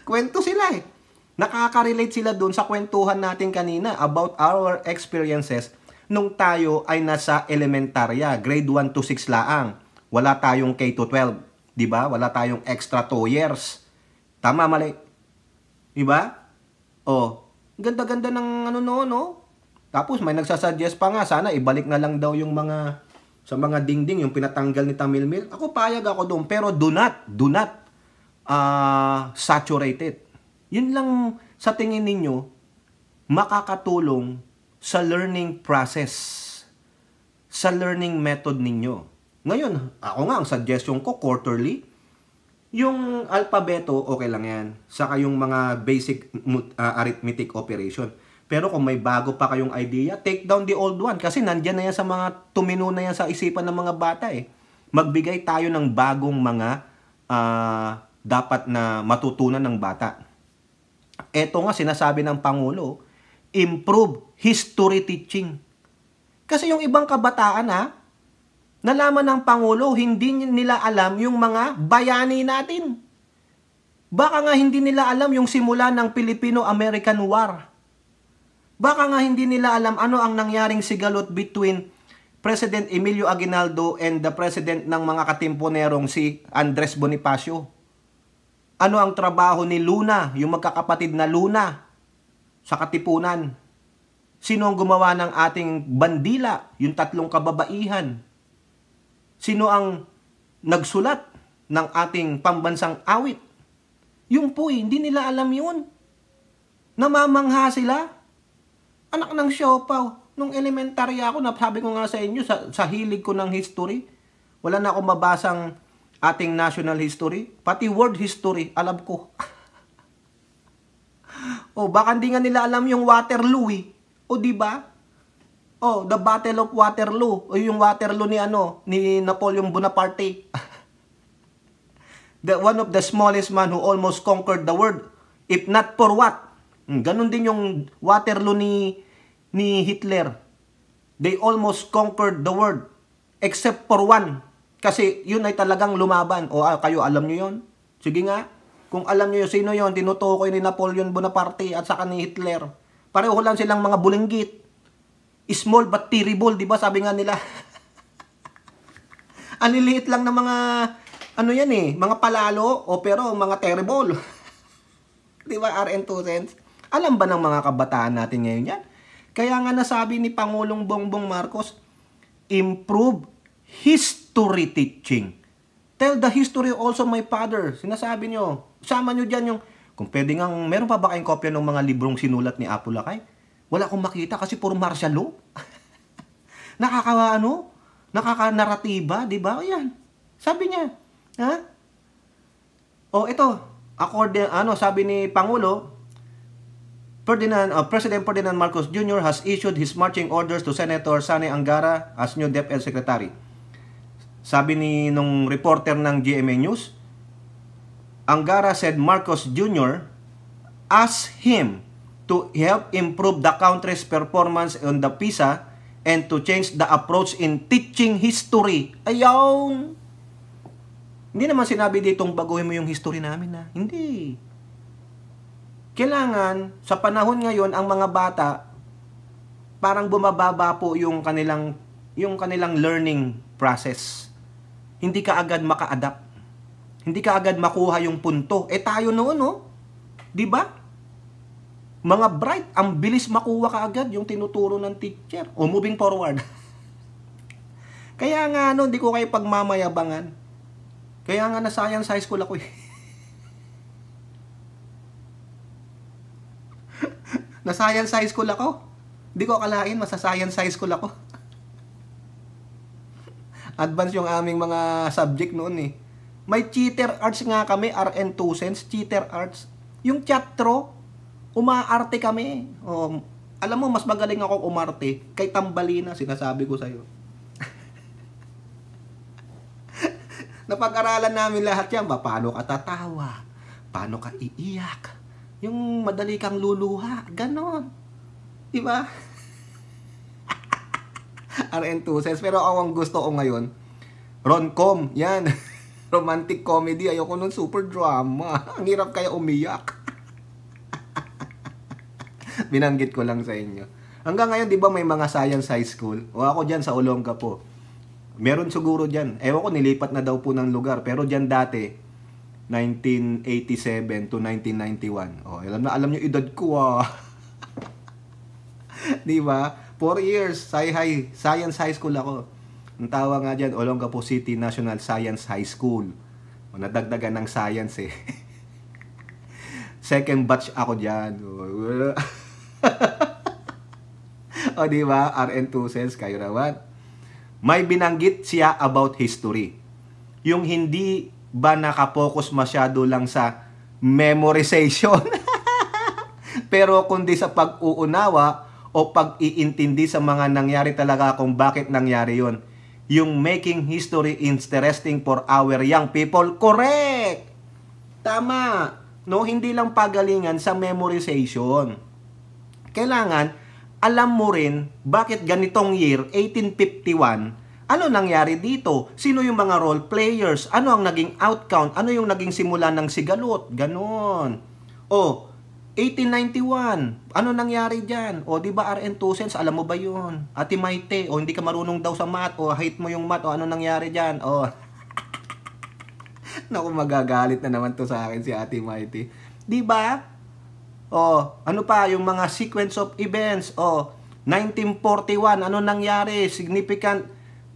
Speaker 1: Kwento sila Nakaka-relate sila dun sa kwentuhan natin kanina about our experiences nung tayo ay nasa elementarya, grade 1 to 6 laang. Wala tayong K to 12, di ba? Wala tayong extra 2 years. Tama, mali? Di ba? Ganda-ganda ng no? Tapos may nagsasuggest pa nga, sana ibalik na lang daw yung mga sa mga dingding, yung pinatanggal ni Tamilmil. Ako payag ako doon, pero do not saturate it. Yun lang sa tingin ninyo makakatulong sa learning process, sa learning method ninyo. Ngayon, ako nga ang suggestion ko quarterly, yung alpabeto okay lang yan, saka yung mga basic arithmetic operation. Pero kung may bago pa kayong idea, take down the old one. Kasi nandyan na yan sa mga tumino na yan sa isipan ng mga bata Magbigay tayo ng bagong mga dapat na matutunan ng bata. Ito nga sinasabi ng Pangulo, improve history teaching. Kasi yung ibang kabataan nalaman ng Pangulo, hindi nila alam yung mga bayani natin. Baka nga hindi nila alam yung simula ng Filipino-American War. Baka nga hindi nila alam ano ang nangyaring sigalot between President Emilio Aguinaldo and the President ng mga katimponerong si Andres Bonifacio. Ano ang trabaho ni Luna, yung magkakapatid na Luna, sa Katipunan? Sino ang gumawa ng ating bandila, yung 3 kababaihan? Sino ang nagsulat ng ating pambansang awit? Yung hindi nila alam yun. Namamangha sila. Anak ng siopaw. Nung elementary ako, sabi ko nga sa inyo, sa hilig ko ng history, wala na akong mabasang ating national history, pati world history, alam ko. Baka hindi nga nila alam yung Waterloo di ba? The Battle of Waterloo, yung Waterloo ni Napoleon Bonaparte. One of the smallest man who almost conquered the world. If not for what? Ganon din yung Waterloo ni Hitler. They almost conquered the world except for one. Kasi yun ay talagang lumaban. O kayo, alam nyo yun? Sige nga. Kung alam nyo yun, sino yun? Tinutukoy ni Napoleon Bonaparte at saka ni Hitler. Pareho lang silang mga bulinggit. Small but terrible, di ba? Sabi nga nila. Ang liliit lang ng mga, ano yan eh, mga palalo, o pero mga terrible. Di ba, RN2 cents? Alam ba ng mga kabataan natin ngayon yan? Kaya nga nasabi ni Pangulong Bongbong Marcos, improve history teaching. Tell the history also my father. Sinasabi nyo, sama nyo dyan yung, kung pwede nga, meron pa ba kayong kopya ng mga librong sinulat ni Apo Lakay? Wala akong makita kasi puro martial law. Nakaka-naratiba, di ba? Ayan. Sabi niya, ha? O ito, sabi ni Pangulo, President Ferdinand Marcos Jr. has issued his marching orders to Senator Sani Angara as new DepEd Secretary. Sabi nung reporter ng GMA News, Angara said Marcos Jr. asked him to help improve the country's performance on the PISA and to change the approach in teaching history. Ayaw! Hindi naman sinabi ditong baguhin mo yung history namin na. Hindi. Kailangan, sa panahon ngayon, ang mga bata, parang bumababa po yung kanilang learning process. Hindi ka agad maka-adapt. Hindi ka agad makuha yung punto. Tayo noon, no? Di ba? Mga bright, ang bilis makuha ka agad yung tinuturo ng teacher. O moving forward. Kaya nga, hindi ko kayo pagmamayabangan. Kaya nga na science high school ako eh. Na science high school ako. Hindi ko akalain, masa-science high school ako. Advance yung aming mga subject noon eh. May cheater arts nga kami, RN2 cents, cheater arts. Yung chatro, umaarte kami. Alam mo, mas magaling ako umarte kay Tambalina, sinasabi ko sa'yo. Napag-aralan namin lahat yan. Paano ka tatawa? Paano ka iiyak? Yung madali kang luluha. Ganon. Diba? RN2 cents. Pero ang gusto ko ngayon, rom-com. Yan. Romantic comedy. Ayoko nun super drama. Ang hirap kaya umiyak. Binanggit ko lang sa inyo. Hanggang ngayon, di ba may mga science high school? O ako dyan sa Olongapo. Meron siguro dyan. Ewan ko, nilipat na daw po ng lugar. Pero dyan dati, 1987 to 1991. Alam nyo edad ko ah. Di ba? 4 years, science high school ako. Ang tawag nga dyan, Olongapo City National Science High School. Nadagdagan ng science eh. Second batch ako dyan. Di ba? RN2 cents, kayo naman. May binanggit siya about history. Yung hindi ba nakapokus masyado lang sa memorization? Pero kundi sa pag-uunawa o pag-iintindi sa mga nangyari talaga kung bakit nangyari yon. Yung making history interesting for our young people. Correct! Tama! No, hindi lang pagalingan sa memorization. Kailangan, alam mo rin bakit ganitong year, 1851, ano nangyari dito? Sino yung mga role players? Ano ang naging outcome? Ano yung naging simula ng sigalot? Ganon. 1891. Ano nangyari dyan? Di ba RN2 cents? Alam mo ba yun? Ate Maite. Hindi ka marunong daw sa math. Hate mo yung math. Ano nangyari dyan? Naku, magagalit na naman to sa akin si Ate Maite. Di ba? Ano pa? Yung mga sequence of events. 1941. Ano nangyari? Significant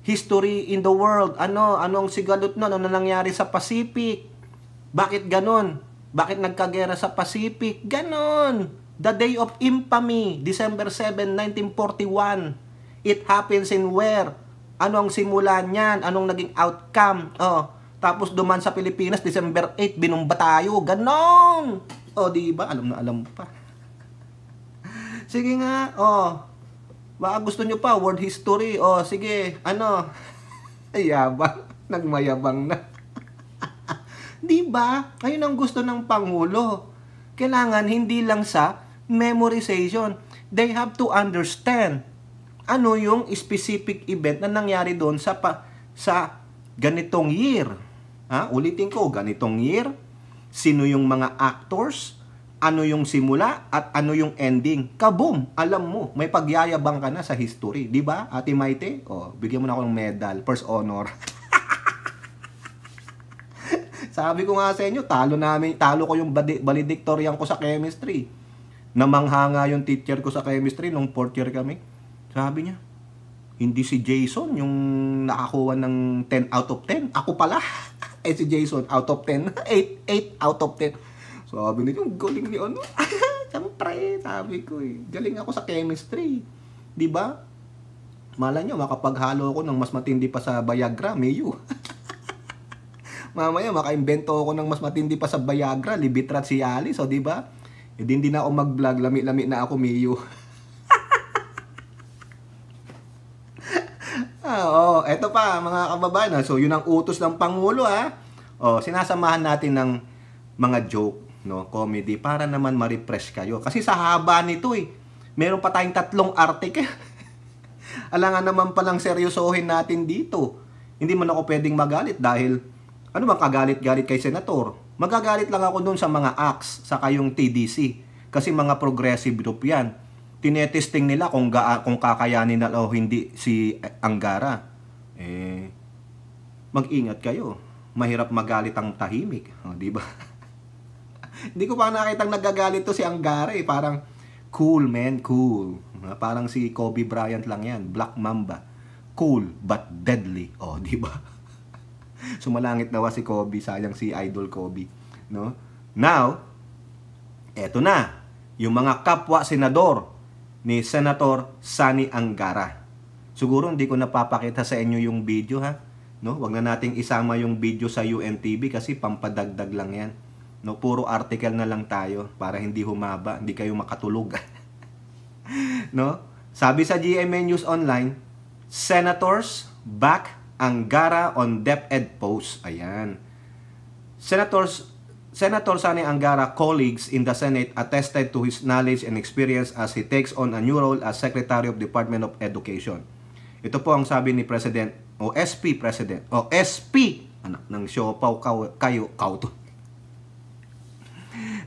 Speaker 1: history in the world. Anong sigalot nun? Ano nangyari sa Pacific? Bakit ganon? Bakit nagkagera sa Pacific? Ganon. The Day of Infamy, December 7, 1941. It happens in where? Anong simula niyan? Anong naging outcome? Tapos duman sa Pilipinas, December 8, binumba tayo. Ganon. Di ba? Alam na alam pa. Sige nga. Baka gusto nyo pa, world history. Sige, yabang. Nagmayabang na. Diba? Ayun ang gusto ng Pangulo. Kailangan hindi lang sa memorization. They have to understand ano yung specific event na nangyari doon sa ganitong year. Ulitin ko, ganitong year, sino yung mga actors, ano yung simula, at ano yung ending. Kaboom! Alam mo, may pagyayabang ka na sa history. Di ba, Ate Maite? Bigyan mo na ako ng medal, first honor. Sabi ko nga sa inyo, talo ko yung valedictorian ko sa chemistry. Namangha nga yung teacher ko sa chemistry nung 4th year kami. Sabi niya, hindi si Jason yung nakakuha ng 10 out of 10. Ako pala. Si Jason out of 10. 8 out of 10. Sabi niya, yung galing ni ano. Siyempre, sabi ko galing ako sa chemistry. Di ba? Malay nyo, makapaghalo ako ng mas matindi pa sa Viagra, Mayo. Mamaya, makaimbento ako ng mas matindi pa sa Viagra, Libitrat si Alice, di ba? Hindi na ako mag-vlog, lami-lami na ako, Mayo. Eto pa, mga kababayan. So, yun ang utos ng Pangulo, sinasamahan natin ng mga joke, no, comedy, para naman ma-refresh kayo. Kasi sa haba nito, meron pa tayong 3 article. Alangan naman palang seryosohin natin dito. Hindi man ako pwedeng magalit dahil ano bang kagalit-galit kay Senator? Magagalit lang ako doon sa mga acts, saka yung TDC. Kasi mga progressive group yan. Tinetesting nila kung kakayanin na o hindi si Angara. Mag-ingat kayo. Mahirap magalit ang tahimik. Di ba? Hindi ko pa nakitang nagagalit to si Angara. Parang cool, man, cool. Parang si Kobe Bryant lang yan. Black Mamba. Cool but deadly. Di ba? Sumalangit nawa si Kobe, sayang si Idol Kobe, no? Now, eto na, yung mga kapwa senador ni Senator Sani Angara. Siguro hindi ko napapakita sa inyo yung video, no? Wag na nating isama yung video sa UNTV kasi pampadagdag lang yan. No, puro article na lang tayo para hindi humaba, hindi kayo makatulog. No? Sabi sa GMA News Online, Senators back Angara on DepEd post. Ayan. Senator Sani Angara colleagues in the Senate attested to his knowledge and experience as he takes on a new role as Secretary of Department of Education. Ito po ang sabi ni President o SP President o SP anak ng siopaw kayo to.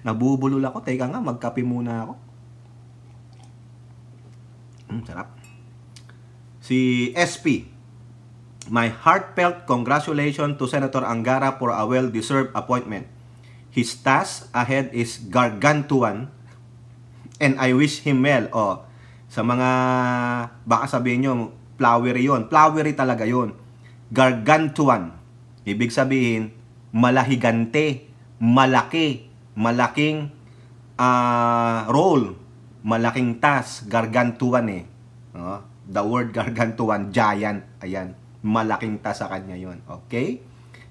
Speaker 1: Nabubulol ako. Teka nga, magkape muna ako. Sarap. Si SP, my heartfelt congratulations to Senator Angara for a well-deserved appointment. His task ahead is gargantuan and I wish him well. Sa mga baka sabihin nyo, flowery yun. Flowery talaga yun. Gargantuan. Ibig sabihin, malahigante, malaki, malaking role, malaking task, gargantuan The word gargantuan, giant, ayan. Malaking task sa kanya yun. Okay?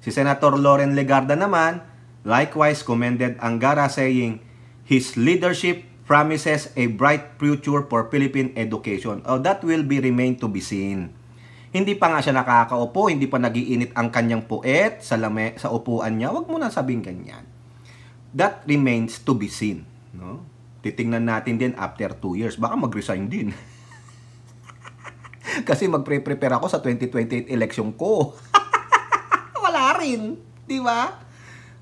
Speaker 1: Si Senator Loren Legarda naman, likewise commended Angara saying, his leadership promises a bright future for Philippine education. That will be remain to be seen. Hindi pa nga siya nakakaupo, hindi pa nagiinit ang kanyang puet sa upuan niya. Huwag mo na sabihin ganyan. That remains to be seen. No? Titingnan natin din after 2 years. Baka mag-resign din. Kasi magpre-prepare ako sa 2028 election ko. Wala rin. Di ba?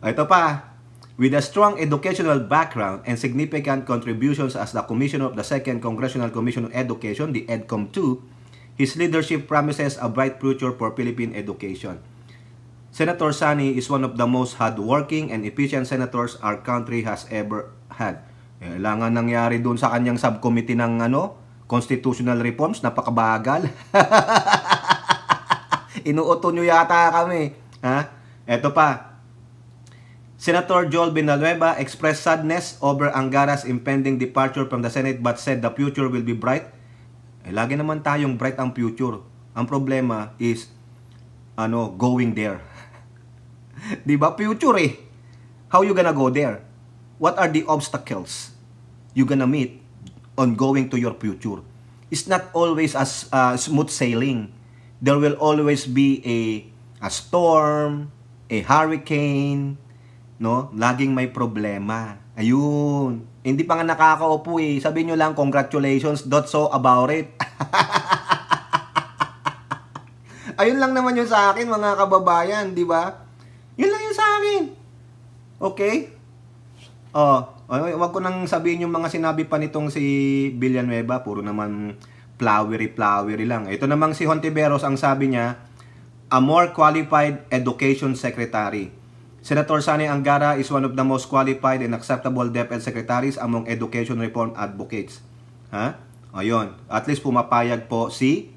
Speaker 1: Ito pa. With a strong educational background and significant contributions as the Commissioner of the 2nd Congressional Commission on Education, the EDCOM 2, his leadership promises a bright future for Philippine education. Senator Sani is one of the most hardworking and efficient senators our country has ever had. Kailangan nangyari doon sa kanyang subcommittee ng constitutional reforms, napakabagal. Inuuto nyo yata kami. Eto pa. Senator Joel Villanueva expressed sadness over Angara's impending departure from the Senate but said the future will be bright. Lagi naman tayong bright ang future. Ang problema is going there. Di ba? Future How you gonna go there? What are the obstacles you gonna meet on going to your future? It's not always as smooth sailing. There will always be a storm, a hurricane, no? Laging may problema. Ayun. Hindi pa nga nakakaupo eh. Sabihin nyo lang, congratulations, so about it. Ayun lang naman yun sa akin, mga kababayan, di ba? Yun lang yun sa akin. Okay? Wag ko nang sabihin yung mga sinabi pa nitong si Villanueva, puro naman flowery lang. Ito namang si Hontiveros, ang sabi niya, a more qualified education secretary. Senator Sani Angara is one of the most qualified and acceptable DepEd secretaries among education reform advocates. Ha? Ayun. At least pumapayag po si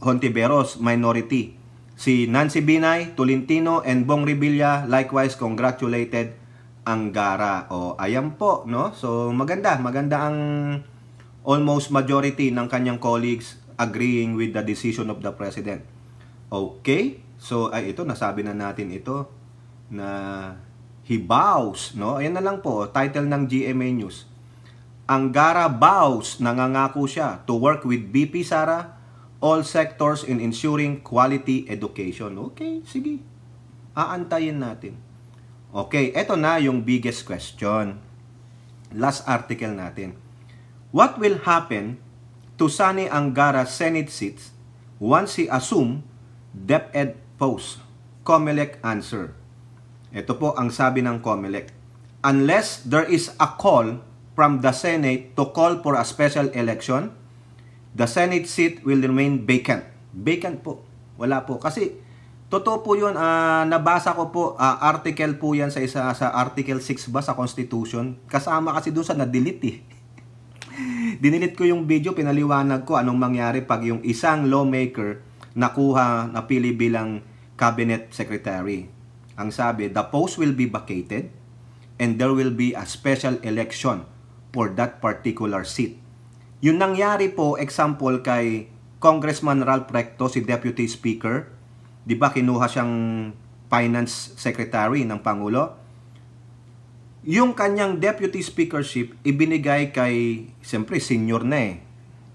Speaker 1: Hontiveros, minority. Si Nancy Binay, Tolentino, and Bong Revilla likewise congratulated Angara. O, ayan po, no? So, maganda ang almost majority ng kanyang colleagues agreeing with the decision of the President. Okay? So, ito, nasabi na natin ito na he bows, no? Ayan na lang po, title ng GMA News. Angara bows, nangangako siya to work with BP Sara, all sectors in ensuring quality education. Okay, sige. Aantayin natin. Okay, ito na yung biggest question. Last article natin. What will happen to Sani Angara Senate seats once he assume DepEd post? COMELEC answer. Ito po ang sabi ng COMELEC. Unless there is a call from the Senate to call for a special election, the Senate seat will remain vacant. Vacant po. Wala po. Kasi, totoo po yun. Nabasa ko po, article po yan sa Article 6 ba sa Constitution. Kasama kasi doon sa na-delete eh. Dinilit ko yung video, pinaliwanag ko anong mangyari pag yung isang lawmaker napili bilang cabinet secretary. Ang sabi, the post will be vacated and there will be a special election for that particular seat. Yung nangyari po, example kay Congressman Ralph Recto, si Deputy Speaker, di ba kinuha siyang Finance Secretary ng Pangulo? Yung kanyang Deputy Speakership, ibinigay kay, siyempre, senior na eh.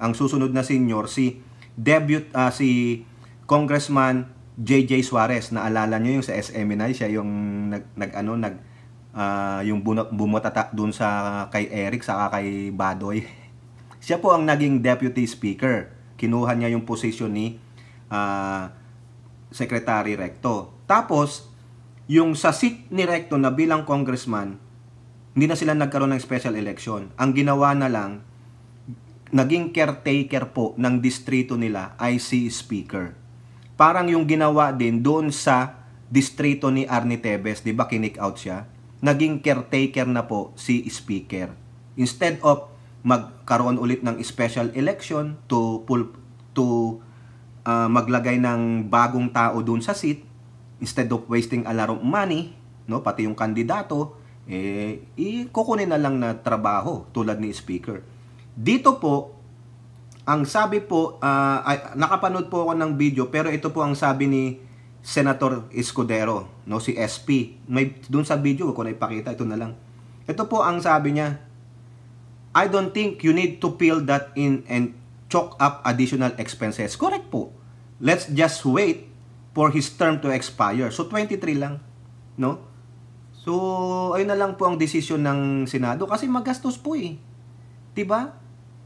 Speaker 1: Ang susunod na senior, si Congressman JJ Suarez. Naalala nyo yung sa SMNI, siya yung yung bumutata dun sa kay Eric saka kay Badoy. Siya po ang naging Deputy Speaker. Kinuha niya yung posisyon ni Secretary Recto. Tapos, yung sa seat ni Recto na bilang congressman, hindi na sila nagkaroon ng special election. Ang ginawa na lang, naging caretaker po ng distrito nila ay si Speaker. Parang yung ginawa din doon sa distrito ni Arnie Tevez, di ba kinick out siya? Naging caretaker na po si Speaker. Instead of magkaroon ulit ng special election to maglagay ng bagong tao doon sa seat, instead of wasting a lot of money, no, pati yung kandidato, kukunin na lang na trabaho tulad ni Speaker. Dito po, ang sabi po, nakapanood po ako ng video, pero ito po ang sabi ni Senator Escudero, no, si SP. May doon sa video ko na ipakita, ito na lang. Ito po ang sabi niya, I don't think you need to fill that in and chalk up additional expenses. Correct po. Let's just wait for his term to expire. So 23 lang, no? So ayun na lang po ang desisyon ng Senado kasi magastos po eh. 'Di ba?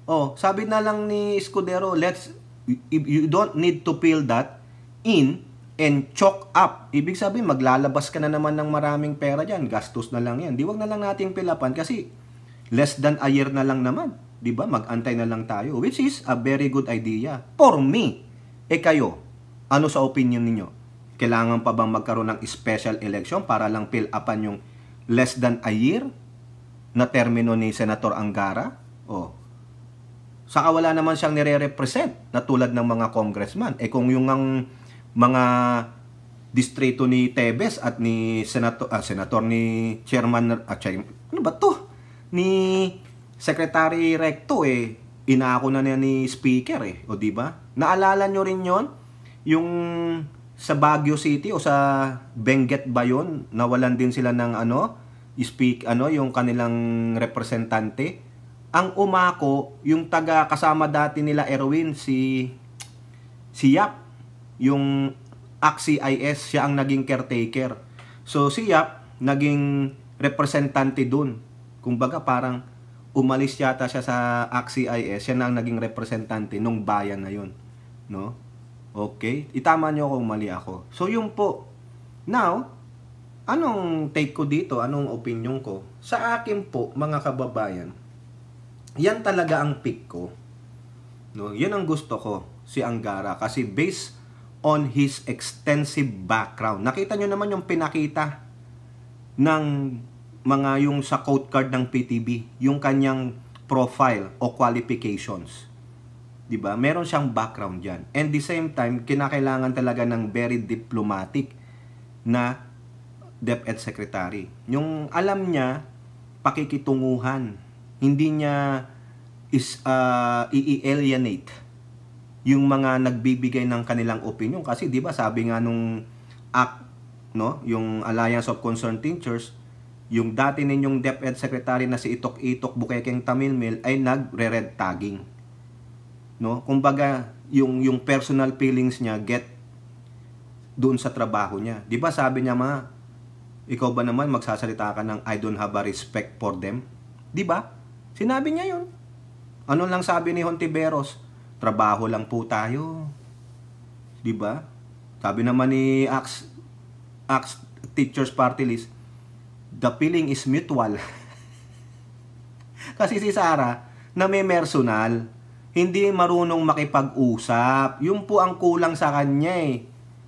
Speaker 1: Oh, sabi na lang ni Escudero, you don't need to fill that in and chalk up. Ibig sabihin, maglalabas ka na naman ng maraming pera dyan. Gastos na lang yan. Di wag na lang nating pilapan kasi less than a year na lang naman. Di ba? Mag-antay na lang tayo. Which is a very good idea. For me. Kayo, ano sa opinion ninyo? Kailangan pa bang magkaroon ng special election para lang fill upan yung less than a year na termino ni Senator Angara? Saka wala naman siyang nire-represent na tulad ng mga congressman. Kung yung mga distrito ni Tevez at ni senator ni chairman ano ba to? Ni Secretary Recto inaako na niya ni speaker o di ba? Naalala nyo rin yon yung sa Baguio City o sa Benguet ba yun? Nawalan din sila ng yung kanilang representante. Ang umako, yung taga kasama dati nila Erwin, si Yap, yung AXIS, siya ang naging caretaker. So si Yap, naging representante dun. Kumbaga parang umalis yata siya sa ACT-CIS, siya na ang naging representante nung bayan na yun. No? Okay? Itama nyo kung mali ako. So yun po. Now, anong take ko dito? Anong opinion ko? Sa akin po, mga kababayan, yan talaga ang pick ko. No? Yan ang gusto ko, si Angara. Kasi based on his extensive background. Nakita nyo naman yung pinakita ng mga yung sa quote card ng PTB, yung kanyang profile o qualifications. 'Di ba? Meron siyang background diyan. And the same time, kinakailangan talaga ng very diplomatic na DepEd secretary. Yung alam niya pakikitunguhan, hindi niya i-alienate yung mga nagbibigay ng kanilang opinion kasi 'di ba sabi nga nung ACT, no, yung Alliance of Concerned Teachers, yung dati ninyong DepEd secretary na si Itok Bukekeng Tamilmil ay nagre-red tagging. No? Kumbaga yung personal feelings niya get doon sa trabaho niya. 'Di ba sabi niya ikaw ba naman magsasalita ka ng I don't have a respect for them? 'Di ba? Sinabi niya 'yun. Ano lang sabi ni Hontiveros? Trabaho lang po tayo. 'Di ba? Sabi naman ni ACT Teachers Party List, the feeling is mutual. Kasi si Sara, na may personal, hindi marunong makipag-usap. Yun po ang kulang sa kanya eh.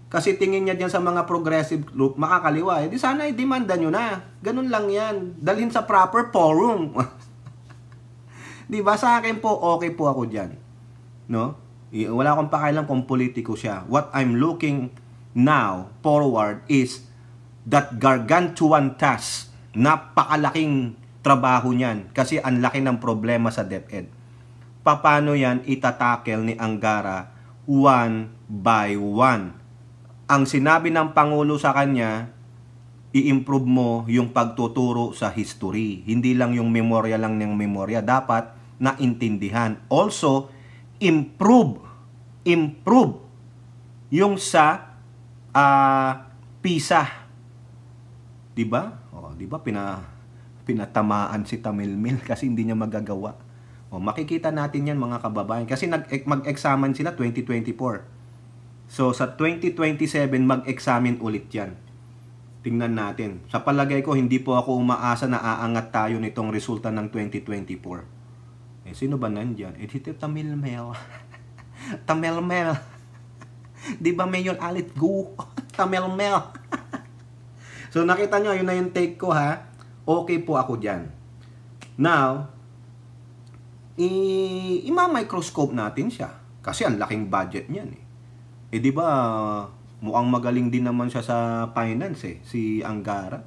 Speaker 1: Kasi tingin niya dyan sa mga progressive group, makakaliwa. Di sana i-demanda nyo na. Ganun lang yan. Dalhin sa proper forum. Di ba? Sa akin po, okay po ako dyan. No? Wala akong pakialam kung politiko siya. What I'm looking now forward is that gargantuan task. Napakalaking trabaho niyan. Kasi ang laki ng problema sa DepEd. Paano yan itatakel ni Angara one by one? Ang sinabi ng Pangulo sa kanya, i-improve mo yung pagtuturo sa history. Hindi lang yung memorya lang ng memorya. Dapat naintindihan. Also, improve yung sa PISA. 'Di ba? Oh, 'di ba pinatamaan si Tamilmil kasi hindi niya magagawa. Oh, makikita natin 'yan mga kababayan kasi mag-examine sila 2024. So sa 2027 mag-examine ulit 'yan. Tingnan natin. Sa palagay ko hindi po ako umaasa na aangat tayo nitong resulta ng 2024. Sino ba nandiyan? Si Tamilmil. Tamilmil. Di ba Mayor Alit Gu? Tamilmil. So nakita nyo, yun na yung take ko ha. Okay po ako dyan. Now, ima-microscope natin siya. Kasi ang laking budget niyan eh. Di ba mukhang magaling din naman siya sa finance eh. Si Angara.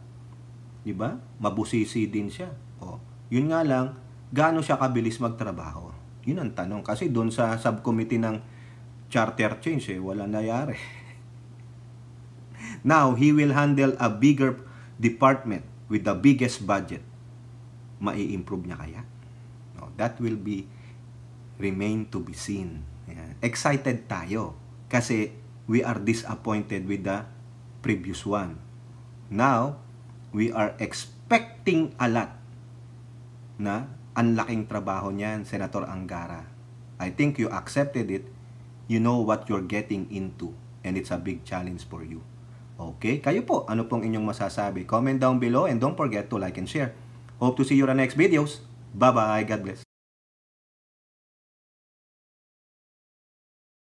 Speaker 1: Di ba? Mabusisi din siya. Oh, yun nga lang, gaano siya kabilis magtrabaho? Yun ang tanong. Kasi doon sa subcommittee ng charter change, wala nangyari. Now, he will handle a bigger department with the biggest budget. Mai-improve niya kaya? No, that will remain to be seen. Yan. Excited tayo kasi we are disappointed with the previous one. Now, we are expecting a lot na ang laking trabaho niyan, Senator Angara. I think you accepted it. You know what you're getting into. And it's a big challenge for you. Okay? Kayo po, ano pong inyong masasabi? Comment down below and don't forget to like and share. Hope to see you on the next videos. Bye-bye. God bless.